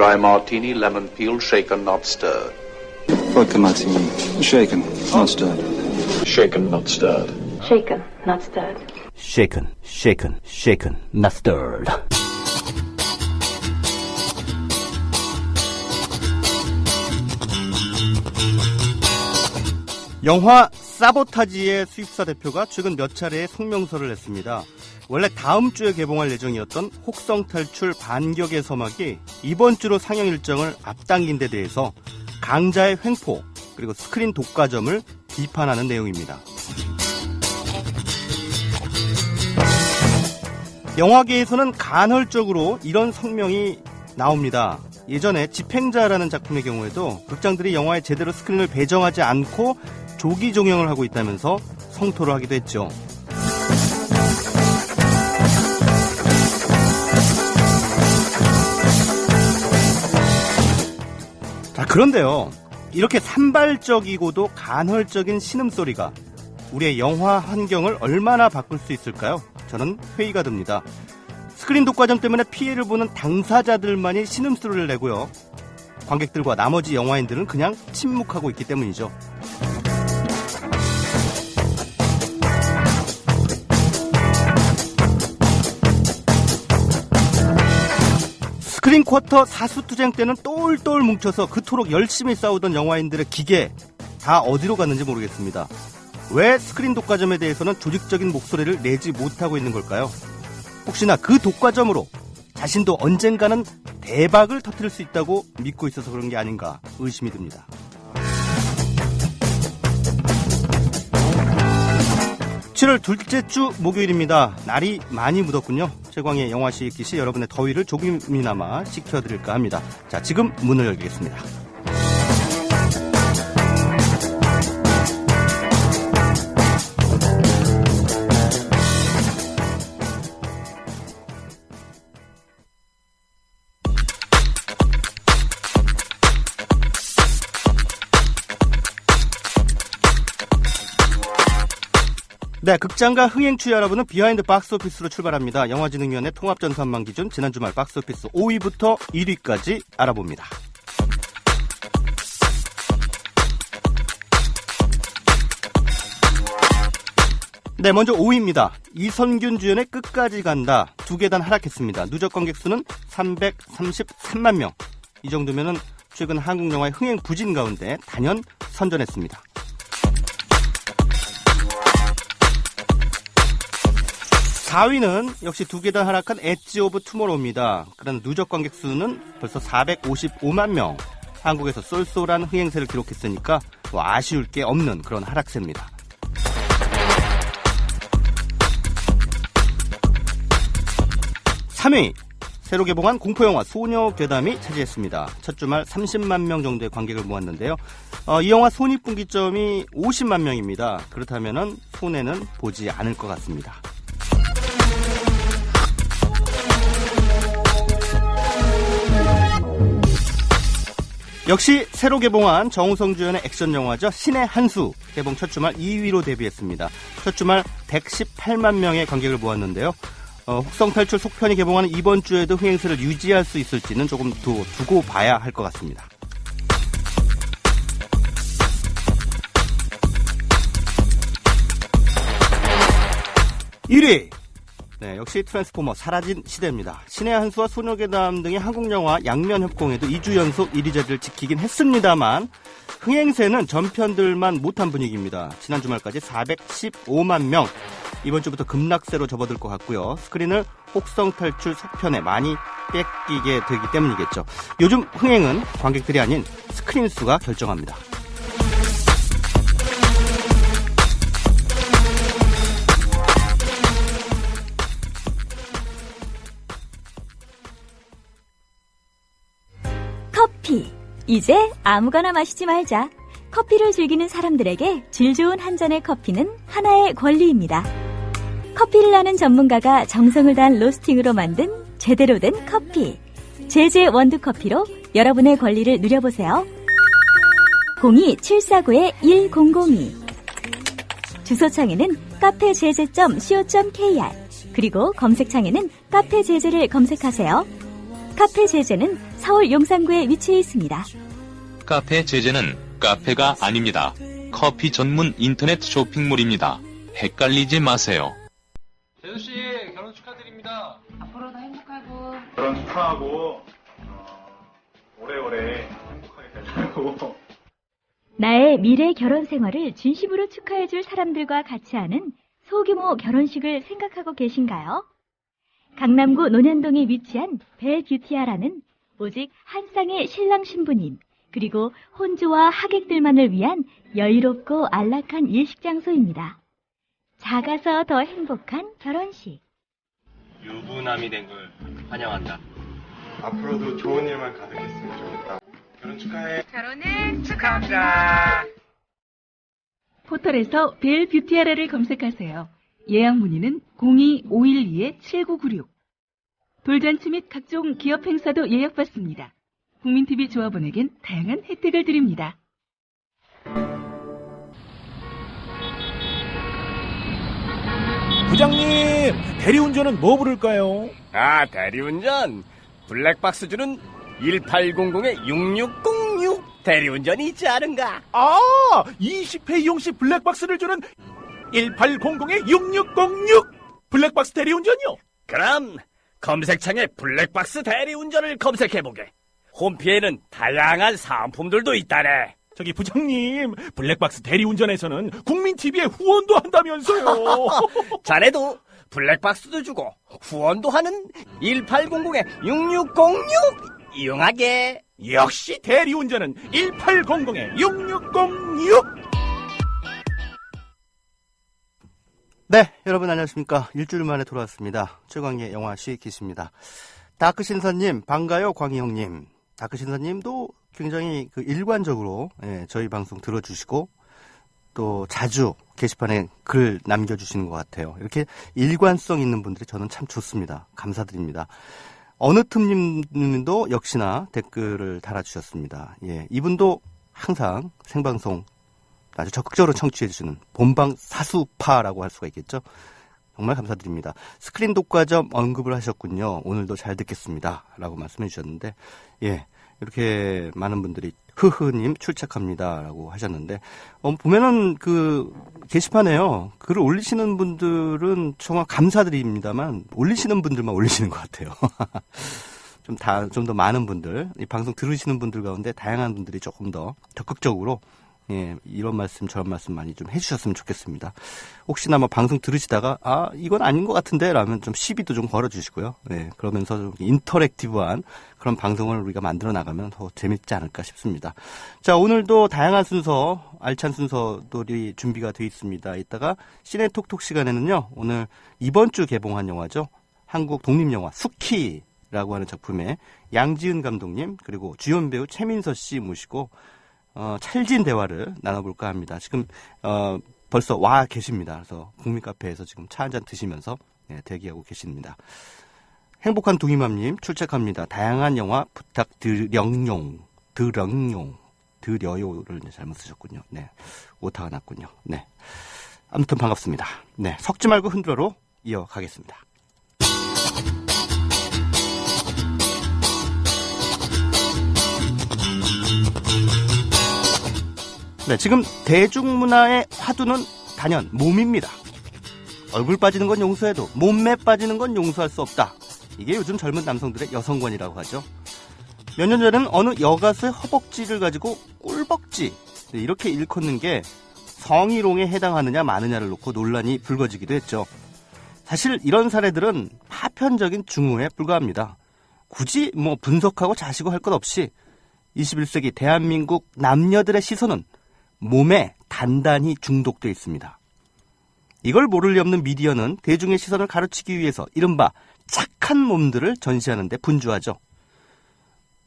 Dry martini, lemon peel, shaken, not stirred. Vodka martini. Shaken, not stirred. Shaken, not stirred. Shaken, not stirred. Shaken, shaken, shaken, not stirred. 영화 사보타지의 수입사 대표가 최근 몇 차례의 성명서를 냈습니다. 원래 다음 주에 개봉할 예정이었던 혹성탈출 반격의 서막이 이번 주로 상영 일정을 앞당긴 데 대해서 강자의 횡포 그리고 스크린 독과점을 비판하는 내용입니다. 영화계에서는 간헐적으로 이런 성명이 나옵니다. 예전에 집행자라는 작품의 경우에도 극장들이 영화에 제대로 스크린을 배정하지 않고 조기 종영을 하고 있다면서 성토를 하기도 했죠. 자, 그런데요. 이렇게 산발적이고도 간헐적인 신음소리가 우리의 영화 환경을 얼마나 바꿀 수 있을까요? 저는 회의가 듭니다. 스크린 독과점 때문에 피해를 보는 당사자들만이 신음소리를 내고요. 관객들과 나머지 영화인들은 그냥 침묵하고 있기 때문이죠. 스크린 쿼터 사수투쟁 때는 똘똘 뭉쳐서 그토록 열심히 싸우던 영화인들의 기계 다 어디로 갔는지 모르겠습니다. 왜 스크린 독과점에 대해서는 조직적인 목소리를 내지 못하고 있는 걸까요? 혹시나 그 독과점으로 자신도 언젠가는 대박을 터뜨릴 수 있다고 믿고 있어서 그런 게 아닌가 의심이 듭니다. (7월) 둘째 주 목요일입니다. 날이 많이 묻었군요. 최광의 영화시 읽기시 여러분의 더위를 조금이나마 식혀드릴까 합니다. 자, 지금 문을 열겠습니다. 네, 극장가 흥행추 여러분은 비하인드 박스오피스로 출발합니다. 영화진흥위원회 통합전산망 기준 지난 주말 박스오피스 5위부터 1위까지 알아봅니다. 네, 먼저 5위입니다. 이선균 주연의 끝까지 간다. 2계단 하락했습니다. 누적 관객수는 333만 명. 이 정도면은 최근 한국 영화의 흥행 부진 가운데 단연 선전했습니다. 4위는 역시 2계단 하락한 엣지 오브 투모로우입니다. 그러나 누적 관객 수는 벌써 455만 명. 한국에서 쏠쏠한 흥행세를 기록했으니까 아쉬울 게 없는 그런 하락세입니다. 3위, 새로 개봉한 공포영화 소녀괴담이 차지했습니다. 첫 주말 30만 명 정도의 관객을 모았는데요. 이 영화 손익분기점이 50만 명입니다. 그렇다면 손해는 보지 않을 것 같습니다. 역시 새로 개봉한 정우성 주연의 액션 영화죠. 신의 한 수 개봉 첫 주말 2위로 데뷔했습니다. 첫 주말 118만 명의 관객을 모았는데요. 혹성탈출 속편이 개봉하는 이번 주에도 흥행세를 유지할 수 있을지는 조금 더 두고 봐야 할 것 같습니다. 1위! 네, 역시 트랜스포머 사라진 시대입니다. 신의 한 수와 소녀괴담 등의 한국 영화 양면 협공에도 2주 연속 1위 자리를 지키긴 했습니다만 흥행세는 전편들만 못한 분위기입니다. 지난 주말까지 415만 명. 이번 주부터 급락세로 접어들 것 같고요. 스크린을 혹성탈출 속편에 많이 뺏기게 되기 때문이겠죠. 요즘 흥행은 관객들이 아닌 스크린 수가 결정합니다. 커피. 이제 아무거나 마시지 말자. 커피를 즐기는 사람들에게 질 좋은 한 잔의 커피는 하나의 권리입니다. 커피를 아는 전문가가 정성을 다한 로스팅으로 만든 제대로 된 커피. 제제 원두커피로 여러분의 권리를 누려보세요. 02-749-1002 주소창에는 카페제제.co.kr 그리고 검색창에는 카페제제를 검색하세요. 카페 제재는 서울 용산구에 위치해 있습니다. 카페 제재는 카페가 아닙니다. 커피 전문 인터넷 쇼핑몰입니다. 헷갈리지 마세요. 재수씨, 결혼 축하드립니다. 앞으로도 행복하고 결혼 축하하고 오래오래 행복하게 살고 나의 미래 결혼 생활을 진심으로 축하해줄 사람들과 같이 하는 소규모 결혼식을 생각하고 계신가요? 강남구 논현동에 위치한 벨뷰티아라는 오직 한 쌍의 신랑 신부님 그리고 혼주와 하객들만을 위한 여유롭고 안락한 일식 장소입니다. 작아서 더 행복한 결혼식. 유부남이 된 걸 환영한다. 앞으로도 좋은 일만 가득했으면 좋겠다. 결혼 축하해. 결혼을 축하합니다. 포털에서 벨뷰티아라를 검색하세요. 예약 문의는 02-512-7996. 돌잔치 및 각종 기업 행사도 예약받습니다. 국민TV 조합원에겐 다양한 혜택을 드립니다. 부장님, 대리운전은 뭐 부를까요? 아, 대리운전. 블랙박스 주는 1800-6606 대리운전이 있지 않은가? 아, 20회 이용시 블랙박스를 주는 1800-6606 블랙박스 대리운전이요? 그럼 검색창에 블랙박스 대리운전을 검색해보게. 홈피에는 다양한 상품들도 있다네. 저기 부장님, 블랙박스 대리운전에서는 국민TV에 후원도 한다면서요. 자네도 블랙박스도 주고 후원도 하는 1800-6606 이용하게. 역시 대리운전은 1800-6606. 네, 여러분 안녕하십니까. 일주일 만에 돌아왔습니다. 최광의 영화 시기십니다. 다크신사님, 반가요, 광희형님. 다크신사님도 굉장히 일관적으로 저희 방송 들어주시고 또 자주 게시판에 글 남겨주시는 것 같아요. 이렇게 일관성 있는 분들이 저는 참 좋습니다. 감사드립니다. 어느 틈님도 역시나 댓글을 달아주셨습니다. 예, 이분도 항상 생방송 아주 적극적으로 청취해주시는 본방 사수파라고 할 수가 있겠죠. 정말 감사드립니다. 스크린 독과점 언급을 하셨군요. 오늘도 잘 듣겠습니다. 라고 말씀해 주셨는데, 예, 이렇게 많은 분들이 흐흐님 출첵합니다. 라고 하셨는데, 보면은 게시판에요. 글을 올리시는 분들은 정말 감사드립니다만, 올리시는 분들만 올리시는 것 같아요. 좀 더 많은 분들, 이 방송 들으시는 분들 가운데 다양한 분들이 조금 더 적극적으로 예, 이런 말씀 저런 말씀 많이 좀 해주셨으면 좋겠습니다. 혹시나 방송 들으시다가 이건 아닌 것 같은데 라면 좀 시비도 좀 걸어주시고요. 예, 그러면서 좀 인터랙티브한 그런 방송을 우리가 만들어 나가면 더 재밌지 않을까 싶습니다. 자, 오늘도 다양한 순서, 알찬 순서들이 준비가 되어 있습니다. 이따가 시네톡톡 시간에는요, 오늘 이번 주 개봉한 영화죠. 한국 독립영화 수키라고 하는 작품에 양지은 감독님 그리고 주연 배우 최민서 씨 모시고 찰진 대화를 나눠볼까 합니다. 지금 벌써 와 계십니다. 그래서 국민카페에서 지금 차 한잔 드시면서 대기하고 계십니다. 행복한 둥이맘님 출첵합니다. 다양한 영화 부탁드령용 드려요를 잘못 쓰셨군요. 네, 오타가 났군요. 네, 아무튼 반갑습니다. 네, 섞지 말고 흔들어로 이어가겠습니다. 네, 지금 대중문화의 화두는 단연 몸입니다. 얼굴 빠지는 건 용서해도 몸매 빠지는 건 용서할 수 없다. 이게 요즘 젊은 남성들의 여성관이라고 하죠. 몇 년 전에는 어느 여가수의 허벅지를 가지고 꿀벅지 이렇게 일컫는 게 성희롱에 해당하느냐 마느냐를 놓고 논란이 불거지기도 했죠. 사실 이런 사례들은 파편적인 증오에 불과합니다. 굳이 분석하고 자시고 할 것 없이 21세기 대한민국 남녀들의 시선은 몸에 단단히 중독되어 있습니다. 이걸 모를 리 없는 미디어는 대중의 시선을 가르치기 위해서 이른바 착한 몸들을 전시하는 데 분주하죠.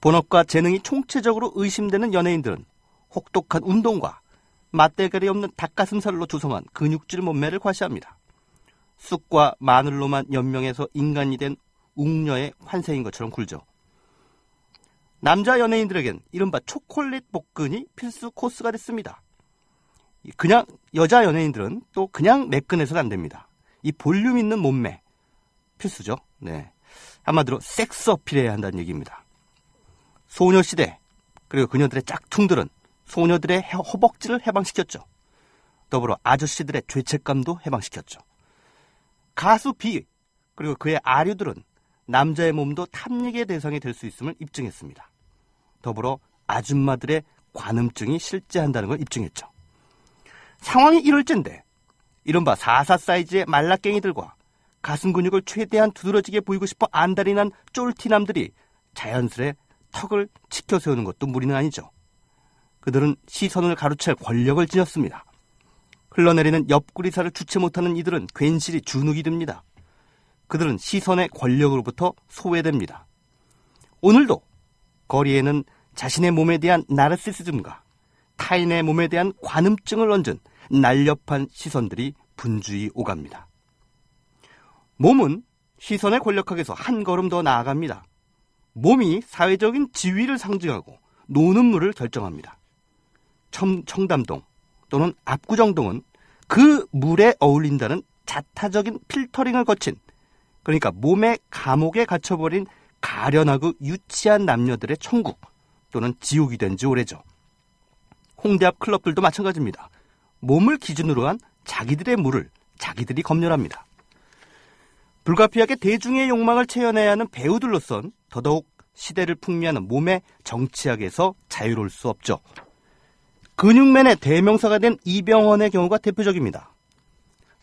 본업과 재능이 총체적으로 의심되는 연예인들은 혹독한 운동과 맛대가리 없는 닭가슴살로 조성한 근육질 몸매를 과시합니다. 쑥과 마늘로만 연명해서 인간이 된 웅녀의 환생인 것처럼 굴죠. 남자 연예인들에겐 이른바 초콜릿 복근이 필수 코스가 됐습니다. 그냥 여자 연예인들은 또 그냥 매끈해서는 안 됩니다. 이 볼륨 있는 몸매 필수죠. 네, 한마디로 섹스 어필해야 한다는 얘기입니다. 소녀시대 그리고 그녀들의 짝퉁들은 소녀들의 허벅지를 해방시켰죠. 더불어 아저씨들의 죄책감도 해방시켰죠. 가수 B 그리고 그의 아류들은 남자의 몸도 탐닉의 대상이 될 수 있음을 입증했습니다. 더불어 아줌마들의 관음증이 실제한다는 걸 입증했죠. 상황이 이럴진데 이른바 44 사이즈의 말라깽이들과 가슴 근육을 최대한 두드러지게 보이고 싶어 안달이 난 쫄티남들이 자연스레 턱을 치켜 세우는 것도 무리는 아니죠. 그들은 시선을 가로챌 권력을 지녔습니다. 흘러내리는 옆구리살을 주체 못하는 이들은 괜시리 주눅이 듭니다. 그들은 시선의 권력으로부터 소외됩니다. 오늘도 거리에는 자신의 몸에 대한 나르시시즘과 타인의 몸에 대한 관음증을 얹은 날렵한 시선들이 분주히 오갑니다. 몸은 시선의 권력학에서 한 걸음 더 나아갑니다. 몸이 사회적인 지위를 상징하고 노는 물을 결정합니다. 청담동 또는 압구정동은 그 물에 어울린다는 자타적인 필터링을 거친, 그러니까 몸의 감옥에 갇혀버린 가련하고 유치한 남녀들의 천국 또는 지옥이 된 지 오래죠. 홍대 앞 클럽들도 마찬가지입니다. 몸을 기준으로 한 자기들의 물을 자기들이 검열합니다. 불가피하게 대중의 욕망을 채워내야 하는 배우들로선 더더욱 시대를 풍미하는 몸의 정치학에서 자유로울 수 없죠. 근육맨의 대명사가 된 이병헌의 경우가 대표적입니다.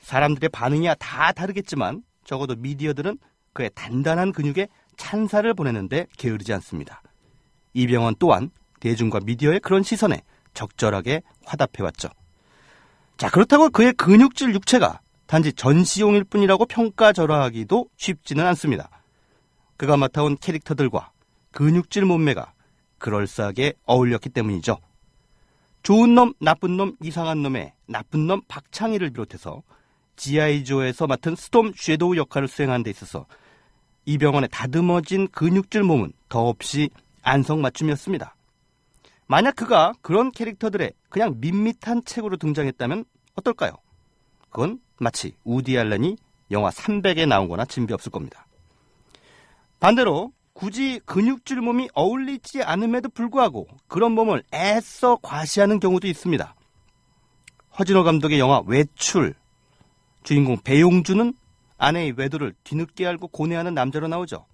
사람들의 반응이야 다 다르겠지만 적어도 미디어들은 그의 단단한 근육에 찬사를 보내는데 게으르지 않습니다. 이병헌 또한 대중과 미디어의 그런 시선에 적절하게 화답해왔죠. 자, 그렇다고 그의 근육질 육체가 단지 전시용일 뿐이라고 평가절하하기도 쉽지는 않습니다. 그가 맡아온 캐릭터들과 근육질 몸매가 그럴싸하게 어울렸기 때문이죠. 좋은 놈, 나쁜 놈, 이상한 놈의 나쁜 놈 박창희를 비롯해서 G.I. 조에서 맡은 스톰 섀도우 역할을 수행하는 데 있어서 이병헌의 다듬어진 근육질 몸은 더없이 안성맞춤이었습니다. 만약 그가 그런 캐릭터들의 그냥 밋밋한 책으로 등장했다면 어떨까요? 그건 마치 우디 알렌이 영화 300에 나온 거나 진비 없을 겁니다. 반대로 굳이 근육질 몸이 어울리지 않음에도 불구하고 그런 몸을 애써 과시하는 경우도 있습니다. 허진호 감독의 영화 외출, 주인공 배용주는 아내의 외도를 뒤늦게 알고 고뇌하는 남자로 나오죠.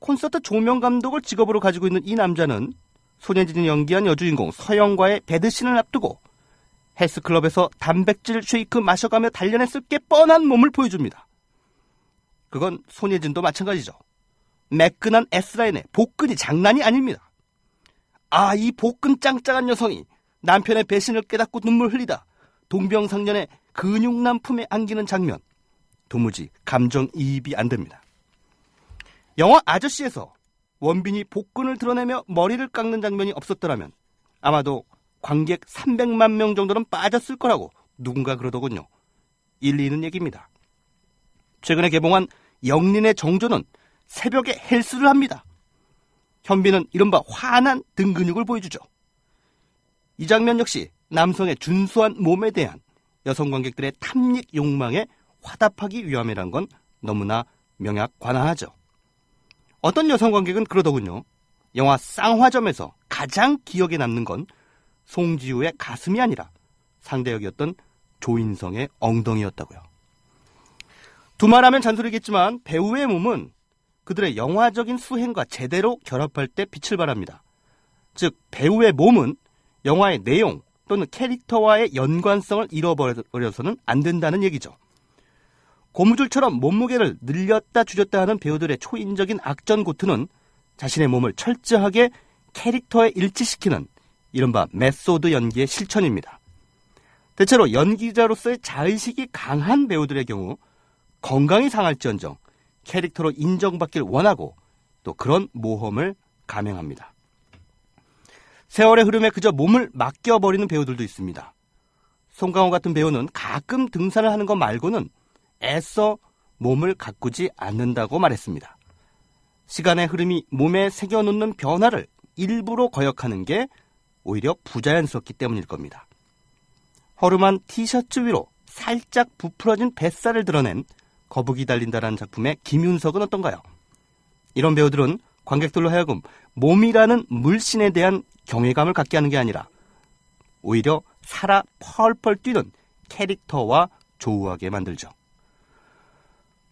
콘서트 조명 감독을 직업으로 가지고 있는 이 남자는 손예진이 연기한 여주인공 서영과의 배드신을 앞두고 헬스클럽에서 단백질 쉐이크 마셔가며 단련했을 게 뻔한 몸을 보여줍니다. 그건 손예진도 마찬가지죠. 매끈한 S라인에 복근이 장난이 아닙니다. 아, 이 복근 짱짱한 여성이 남편의 배신을 깨닫고 눈물 흘리다 동병상련의 근육남 품에 안기는 장면, 도무지 감정이입이 안 됩니다. 영화 아저씨에서 원빈이 복근을 드러내며 머리를 깎는 장면이 없었더라면 아마도 관객 300만 명 정도는 빠졌을 거라고 누군가 그러더군요. 일리 있는 얘기입니다. 최근에 개봉한 영린의 정조는 새벽에 헬스를 합니다. 현빈은 이른바 환한 등 근육을 보여주죠. 이 장면 역시 남성의 준수한 몸에 대한 여성 관객들의 탐닉 욕망에 화답하기 위함이란 건 너무나 명약관화하죠. 어떤 여성 관객은 그러더군요. 영화 쌍화점에서 가장 기억에 남는 건 송지효의 가슴이 아니라 상대역이었던 조인성의 엉덩이였다고요. 두말하면 잔소리겠지만 배우의 몸은 그들의 영화적인 수행과 제대로 결합할 때 빛을 발합니다. 즉 배우의 몸은 영화의 내용 또는 캐릭터와의 연관성을 잃어버려서는 안 된다는 얘기죠. 고무줄처럼 몸무게를 늘렸다 줄였다 하는 배우들의 초인적인 악전고투는 자신의 몸을 철저하게 캐릭터에 일치시키는 이른바 메소드 연기의 실천입니다. 대체로 연기자로서의 자의식이 강한 배우들의 경우 건강이 상할지언정 캐릭터로 인정받길 원하고 또 그런 모험을 감행합니다. 세월의 흐름에 그저 몸을 맡겨버리는 배우들도 있습니다. 송강호 같은 배우는 가끔 등산을 하는 것 말고는 애써 몸을 가꾸지 않는다고 말했습니다. 시간의 흐름이 몸에 새겨놓는 변화를 일부러 거역하는 게 오히려 부자연스럽기 때문일 겁니다. 허름한 티셔츠 위로 살짝 부풀어진 뱃살을 드러낸 거북이 달린다라는 작품의 김윤석은 어떤가요? 이런 배우들은 관객들로 하여금 몸이라는 물신에 대한 경외감을 갖게 하는 게 아니라 오히려 살아 펄펄 뛰는 캐릭터와 조우하게 만들죠.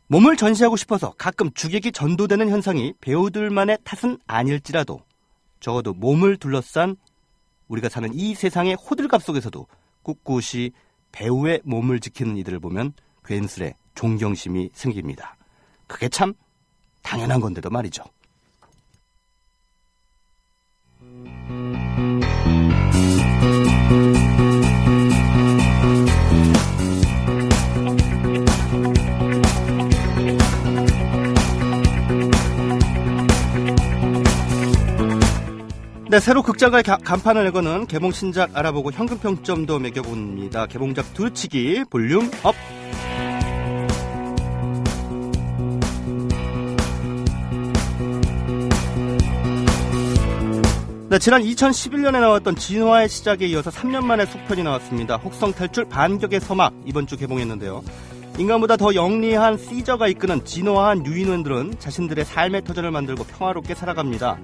몸을 전시하고 싶어서 가끔 주객이 전도되는 현상이 배우들만의 탓은 아닐지라도 적어도 몸을 둘러싼 우리가 사는 이 세상의 호들갑 속에서도 꿋꿋이 배우의 몸을 지키는 이들을 보면 괜스레 존경심이 생깁니다. 그게 참 당연한 건데도 말이죠. 네, 새로 극장가의 간판을 내거는 개봉 신작 알아보고 현금 평점도 매겨봅니다. 개봉작 두루치기 볼륨 업! 네, 지난 2011년에 나왔던 진화의 시작에 이어서 3년 만에 속편이 나왔습니다. 혹성 탈출 반격의 서막 이번 주 개봉했는데요. 인간보다 더 영리한 시저가 이끄는 진화한 유인원들은 자신들의 삶의 터전을 만들고 평화롭게 살아갑니다.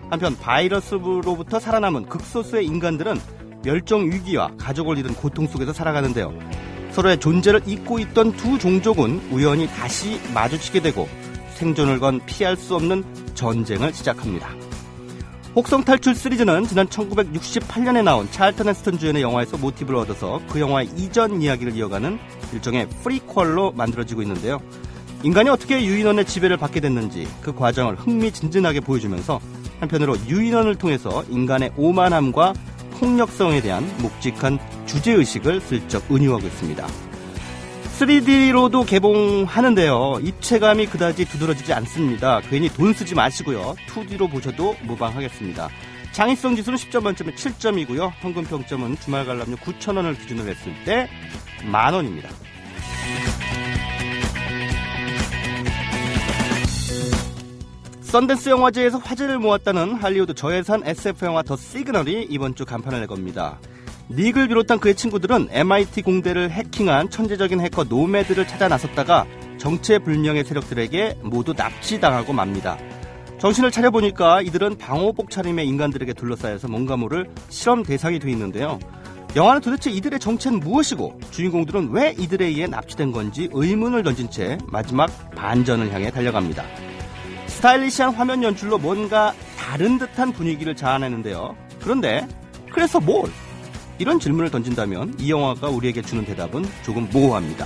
한편 바이러스로부터 살아남은 극소수의 인간들은 멸종 위기와 가족을 잃은 고통 속에서 살아가는데요. 서로의 존재를 잊고 있던 두 종족은 우연히 다시 마주치게 되고 생존을 건 피할 수 없는 전쟁을 시작합니다. 혹성 탈출 시리즈는 지난 1968년에 나온 찰턴 헤스턴 주연의 영화에서 모티브를 얻어서 그 영화의 이전 이야기를 이어가는 일종의 프리퀄로 만들어지고 있는데요. 인간이 어떻게 유인원의 지배를 받게 됐는지 그 과정을 흥미진진하게 보여주면서 한편으로 유인원을 통해서 인간의 오만함과 폭력성에 대한 묵직한 주제의식을 슬쩍 은유하고 있습니다. 3D로도 개봉하는데요. 입체감이 그다지 두드러지지 않습니다. 괜히 돈 쓰지 마시고요. 2D로 보셔도 무방하겠습니다. 창의성 지수는 10점 만점에 7점이고요. 평균 평점은 주말 관람료 9,000원을 기준으로 했을 때 만원입니다. 썬댄스 영화제에서 화제를 모았다는 할리우드 저예산 SF 영화 더 시그널이 이번 주 간판을 내겁니다. 닉을 비롯한 그의 친구들은 MIT 공대를 해킹한 천재적인 해커 노매드를 찾아 나섰다가 정체불명의 세력들에게 모두 납치당하고 맙니다. 정신을 차려보니까 이들은 방호복 차림의 인간들에게 둘러싸여서 뭔가 모를 실험 대상이 돼 있는데요. 영화는 도대체 이들의 정체는 무엇이고 주인공들은 왜 이들에 의해 납치된 건지 의문을 던진 채 마지막 반전을 향해 달려갑니다. 스타일리시한 화면 연출로 뭔가 다른 듯한 분위기를 자아내는데요. 그런데 그래서 뭘? 이런 질문을 던진다면 이 영화가 우리에게 주는 대답은 조금 모호합니다.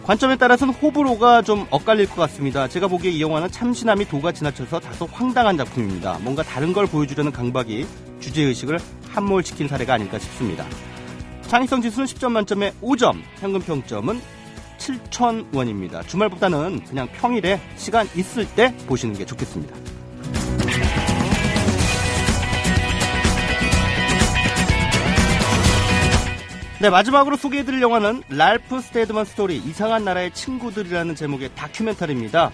관점에 따라서는 호불호가 좀 엇갈릴 것 같습니다. 제가 보기에 이 영화는 참신함이 도가 지나쳐서 다소 황당한 작품입니다. 뭔가 다른 걸 보여주려는 강박이 주제의식을 함몰시킨 사례가 아닐까 싶습니다. 창의성 지수는 10점 만점에 5점, 현금 평점은 7,000원입니다. 주말보다는 그냥 평일에 시간 있을 때 보시는 게 좋겠습니다. 네, 마지막으로 소개해드릴 영화는 랄프 스테드먼 스토리 이상한 나라의 친구들이라는 제목의 다큐멘터리입니다.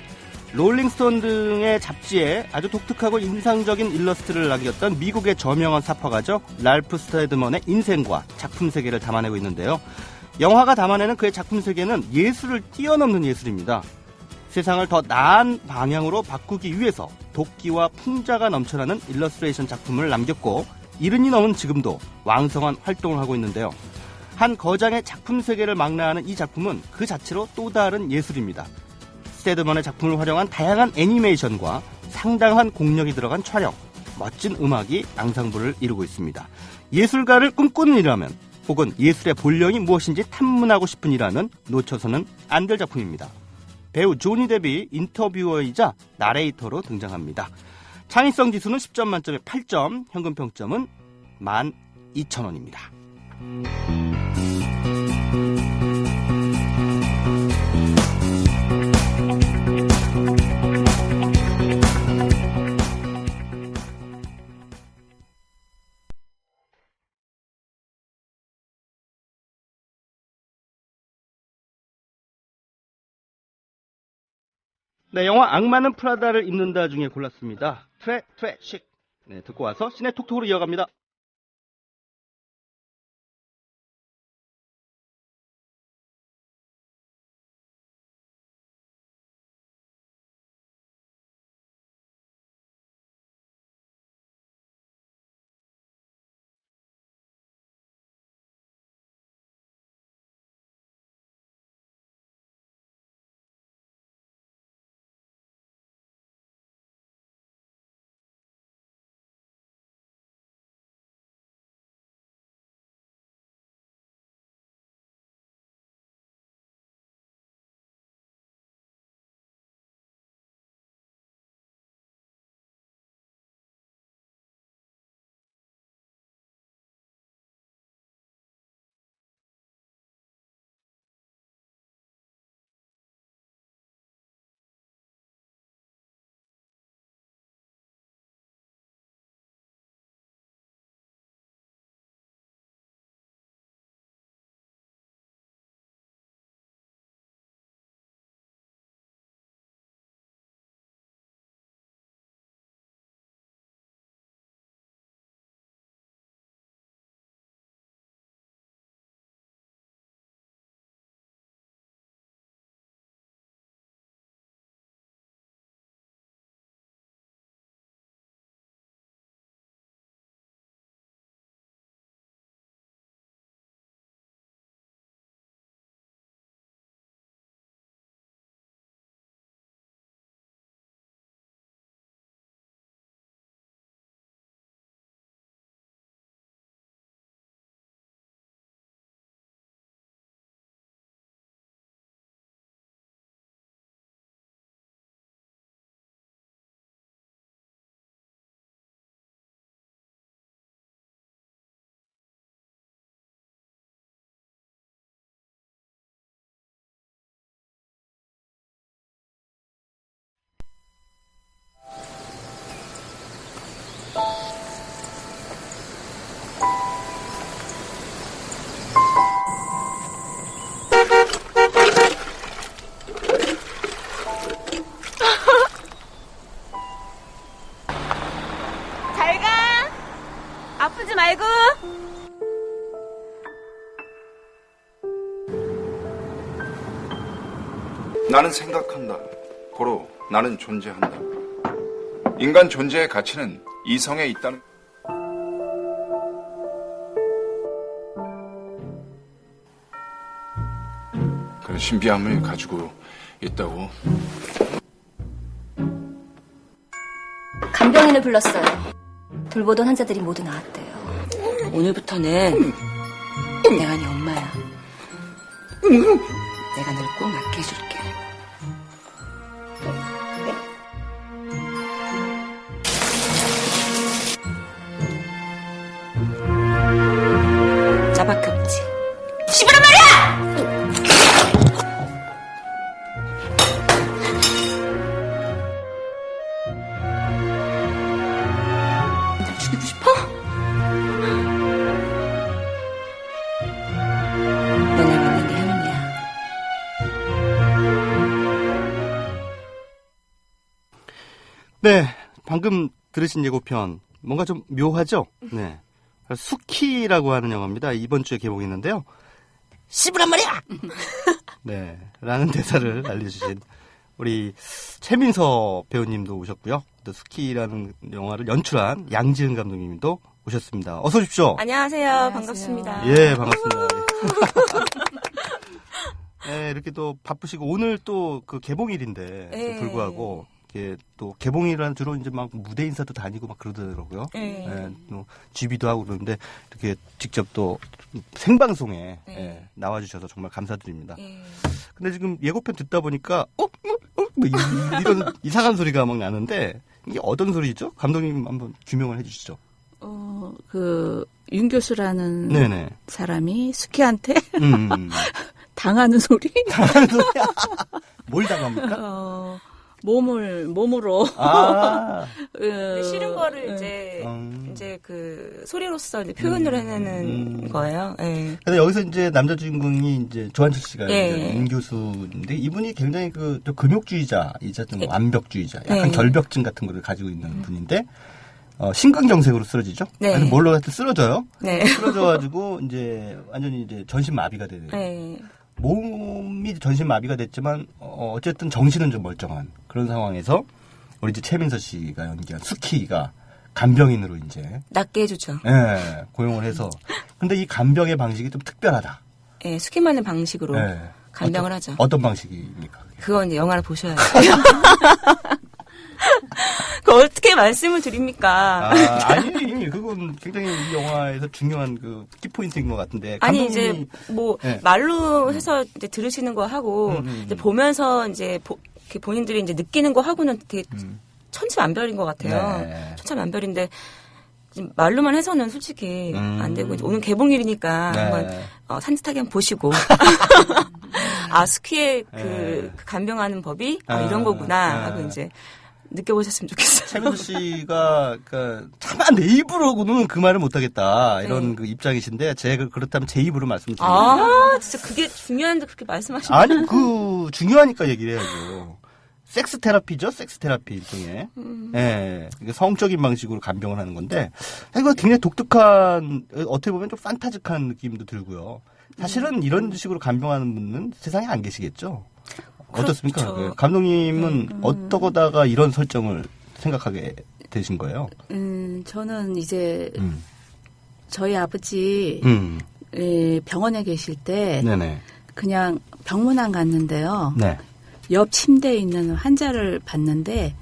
롤링스톤 등의 잡지에 아주 독특하고 인상적인 일러스트를 남겼던 미국의 저명한 사파가죠. 랄프 스테드먼의 인생과 작품 세계를 담아내고 있는데요. 영화가 담아내는 그의 작품 세계는 예술을 뛰어넘는 예술입니다. 세상을 더 나은 방향으로 바꾸기 위해서 도끼와 풍자가 넘쳐나는 일러스트레이션 작품을 남겼고 70이 넘은 지금도 왕성한 활동을 하고 있는데요. 한 거장의 작품 세계를 망라하는 이 작품은 그 자체로 또 다른 예술입니다. 스테드먼의 작품을 활용한 다양한 애니메이션과 상당한 공력이 들어간 촬영, 멋진 음악이 앙상블을 이루고 있습니다. 예술가를 꿈꾸는 이라면 혹은 예술의 본령이 무엇인지 탐문하고 싶은 이라면 놓쳐서는 안 될 작품입니다. 배우 조니 뎁이 인터뷰어이자 나레이터로 등장합니다. 창의성 지수는 10점 만점에 8점, 현금 평점은 12,000원입니다. 네, 영화 악마는 프라다를 입는다 중에 골랐습니다. 트래식. 네, 듣고 와서 시내 톡톡으로 이어갑니다. 아프지 말고. 나는 생각한다. 고로 나는 존재한다. 인간 존재의 가치는 이성에 있다는. 그런 신비함을 가지고 있다고. 간병인을 불렀어요. 돌보던 환자들이 모두 나왔대요. 오늘부터는 내가 네 엄마야. 내가 널 꼭 낫게 해줄게. 나밖에 없지. 씹으란 말이야! 날 죽이고 싶어? 너네 만난 게 행운이야. 네, 방금 들으신 예고편 뭔가 좀 묘하죠? 네, 수키라고 하는 영화입니다. 이번 주에 개봉했는데요. 씹으란 말이야! 네, 라는 대사를 알려주신 우리 최민서 배우님도 오셨고요. 또 수키라는 영화를 연출한 양지은 감독님도 오셨습니다. 어서 오십시오. 안녕하세요. 반갑습니다. 예, 반갑습니다. 네, 이렇게 또 바쁘시고 오늘 또 그 개봉일인데 네. 불구하고 이게 또 개봉일은 주로 이제 막 무대 인사도 다니고 막 그러더라고요. 네. 예, 또 GB도 하고 그러는데 이렇게 직접 또 생방송에 예, 나와주셔서 정말 감사드립니다. 근데 지금 예고편 듣다 보니까 뭐 이런 이상한 소리가 막 나는데 이게 어떤 소리죠? 감독님 한번 규명을 해주시죠. 윤 교수라는 네네. 사람이 수키한테 당하는 소리? 당하는 소리야? 뭘 당합니까? 몸으로. 싫은 거를 이제 그 소리로서 이제 표현을 해내는 거예요. 예. 근데 여기서 이제 남자 주인공이 이제 조한철 씨가 예. 윤 교수인데 이분이 굉장히 그 좀 금욕주의자이자 좀 완벽주의자, 약간 예. 결벽증 같은 거를 가지고 있는 분인데 심근경색으로 쓰러지죠. 네. 그래서 뭘로 하여튼 쓰러져요. 네. 쓰러져가지고 이제 완전히 이제 전신 마비가 되는. 네. 몸이 전신 마비가 됐지만 어쨌든 정신은 좀 멀쩡한 그런 상황에서 우리 이제 최민서 씨가 연기한 수키가 간병인으로 이제 낫게 해주죠. 예, 고용을 해서 근데 이 간병의 방식이 좀 특별하다. 예, 수키만의 방식으로 간병을 하죠. 어떤 방식입니까? 그건 이제 영화를 보셔야죠. 그 어떻게 말씀을 드립니까? 아니 그건 굉장히 이 영화에서 중요한 그 키포인트인 것 같은데. 아니 감독님이, 이제 뭐 네. 말로 해서 이제 들으시는 거 하고 이제 보면서 이제 이렇게 본인들이 이제 느끼는 거 하고는 되게 천차만별인 것 같아요. 네. 천차만별인데 지금 말로만 해서는 솔직히 안 되고 이제 오늘 개봉일이니까 네. 한번 산뜻하게 한번 보시고 스키의 그 간병하는 법이 이런 거구나 하고 이제 느껴보셨으면 좋겠어요. 최민수 씨가 차마 내 입으로는 그 말을 못하겠다 이런 그 입장이신데 제가 그렇다면 제 입으로 말씀드립니다. 진짜 그게 중요한데 그렇게 말씀하시면 아니 중요하니까 얘기를 해야죠. 섹스 테라피죠, 섹스 테라피 일종의. 예, 이게 성적인 방식으로 간병을 하는 건데 이거 굉장히 독특한 어떻게 보면 좀 판타직한 느낌도 들고요. 사실은 이런 식으로 간병하는 분은 세상에 안 계시겠죠. 어떻습니까? 그렇죠. 감독님은 어떠다가 이런 설정을 생각하게 되신 거예요? 저는 이제 저희 아버지 병원에 계실 때 네네. 그냥 병문안 갔는데요. 네. 옆 침대에 있는 환자를 봤는데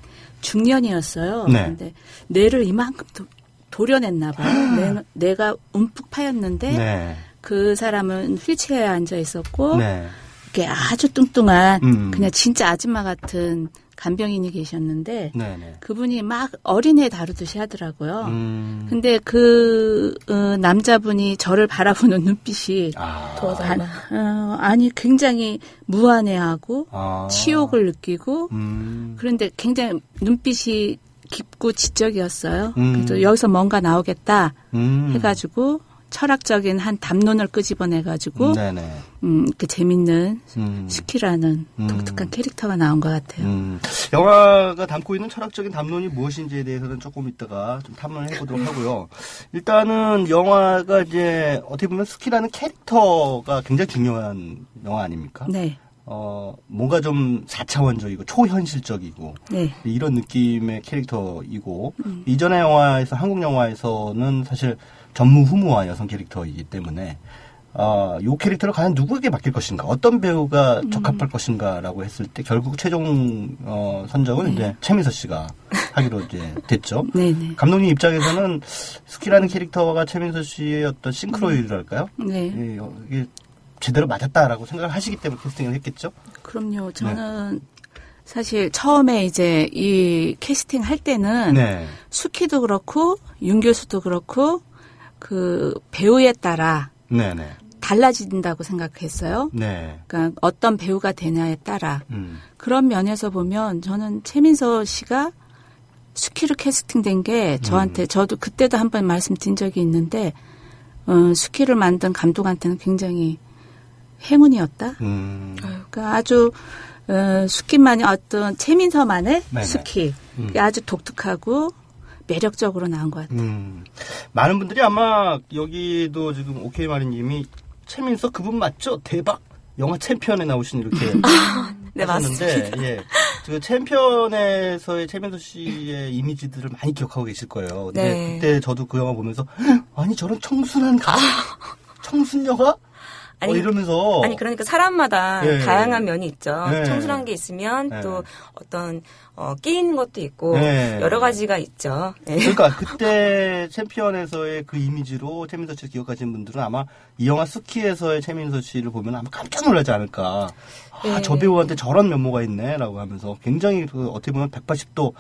중년이었어요. 네. 근데 뇌를 이만큼 도려냈나 봐요. 뇌가 움푹 파였는데 네. 그 사람은 휠체어에 앉아 있었고 네. 이게 아주 뚱뚱한 그냥 진짜 아줌마 같은 간병인이 계셨는데 네네. 그분이 막 어린애 다루듯이 하더라고요. 근데 그 남자분이 저를 바라보는 눈빛이 아니 굉장히 무안해하고 치욕을 느끼고 그런데 굉장히 눈빛이 깊고 지적이었어요. 그래서 여기서 뭔가 나오겠다 해가지고 철학적인 한 담론을 끄집어내가지고 네네. 그 재밌는 스키라는 독특한 캐릭터가 나온 것 같아요. 영화가 담고 있는 철학적인 담론이 무엇인지에 대해서는 조금 이따가 좀 탐문을 해보도록 하고요. 일단은 영화가 이제 어떻게 보면 스키라는 캐릭터가 굉장히 중요한 영화 아닙니까? 네. 뭔가 좀 4차원적이고 초현실적이고 네. 이런 느낌의 캐릭터이고 이전의 영화에서 한국 영화에서는 사실 전무후무한 여성 캐릭터이기 때문에 이 캐릭터를 과연 누구에게 맡길 것인가, 어떤 배우가 적합할 것인가라고 했을 때 결국 최종 선정은 이제 최민서 씨가 하기로 이제 됐죠. 네네. 감독님 입장에서는 스키라는 캐릭터가 최민서 씨의 어떤 싱크로율이랄까요? 네. 이게 제대로 맞았다라고 생각을 하시기 때문에 캐스팅을 했겠죠? 그럼요. 저는 사실 처음에 이제 이 캐스팅 할 때는 네. 수키도 그렇고 윤 교수도 그렇고 그 배우에 따라 네네. 달라진다고 생각했어요. 네. 그러니까 어떤 배우가 되냐에 따라 그런 면에서 보면 저는 최민서 씨가 수키로 캐스팅된 게 저한테 저도 그때도 한번 말씀드린 적이 있는데 수키를 만든 감독한테는 굉장히 행운이었다. 그러니까 아주 수키만의 어떤 최민서만의 네네. 수키 아주 독특하고 매력적으로 나온 것 같아요. 많은 분들이 아마 여기도 지금 오케이 마리님이 최민서 그분 맞죠? 대박! 영화 챔피언에 나오신 이렇게 네, 하셨는데, 맞습니다. 예, 그 챔피언에서의 최민서 씨의 이미지들을 많이 기억하고 계실 거예요. 근데 네. 그때 저도 그 영화 보면서 아니 저런 청순한 청순녀가? 이러면서 아니 그러니까 사람마다 예. 다양한 면이 있죠. 예. 청순한 게 있으면 예. 또 어떤 끼이는 것도 있고 예. 여러 가지가 있죠. 예. 그러니까 그때 챔피언에서의 그 이미지로 최민서 씨를 기억하시는 분들은 아마 이 영화 스키에서의 최민서 씨를 보면 아마 깜짝 놀라지 않을까. 예. 저 배우한테 저런 면모가 있네라고 하면서 굉장히 그 어떻게 보면 180도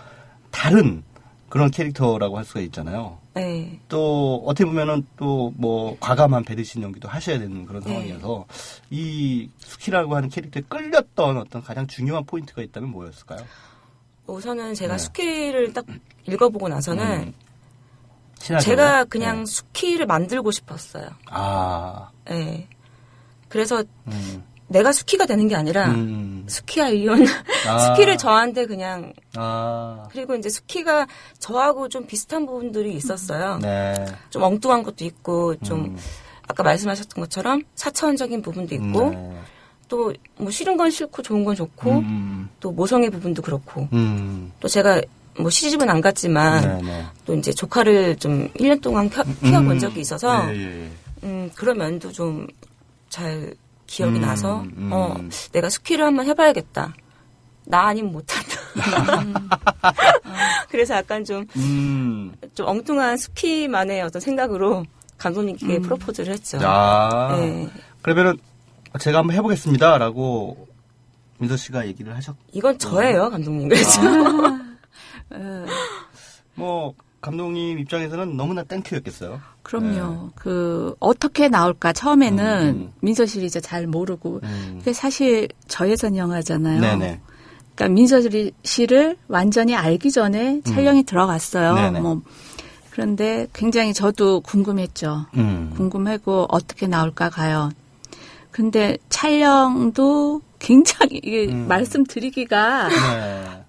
다른 그런 캐릭터라고 할 수가 있잖아요. 네. 또 어떻게 보면은 또 뭐 과감한 배드신 연기도 하셔야 되는 그런 상황이어서 이 스키라고 하는 캐릭터에 끌렸던 어떤 가장 중요한 포인트가 있다면 뭐였을까요? 우선은 제가 네. 수키를 딱 읽어보고 나서는 친하죠? 제가 그냥 수키를 만들고 싶었어요. 아. 네. 그래서 내가 수키가 되는 게 아니라 수키 아이온 수키를 저한테 그냥 그리고 이제 수키가 저하고 좀 비슷한 부분들이 있었어요. 네. 좀 엉뚱한 것도 있고 좀 아까 말씀하셨던 것처럼 4차원적인 부분도 있고 또 뭐 싫은 건 싫고 좋은 건 좋고 또 모성의 부분도 그렇고 또 제가 뭐 시집은 안 갔지만 또 이제 조카를 좀 1년 동안 키워본 적이 있어서 그런 면도 좀 잘 기억이 나서 내가 스키를 한번 해봐야겠다. 나 아니면 못한다. 그래서 약간 좀 엉뚱한 스키만의 어떤 생각으로 감독님께 프로포즈를 했죠. 네. 그러면은 제가 한번 해보겠습니다라고 민서 씨가 얘기를 하셨. 이건 저예요, 감독님. 그렇죠. 뭐 감독님 입장에서는 너무나 땡큐였겠어요. 그럼요. 그 어떻게 나올까 처음에는 민서 씨를 이제 잘 모르고 그게 사실 저예산 영화잖아요. 네네. 그러니까 민서 씨를 완전히 알기 전에 촬영이 들어갔어요. 네네. 뭐 그런데 굉장히 저도 궁금했죠. 궁금하고 어떻게 나올까 과연. 근데 촬영도 굉장히 이게 말씀드리기가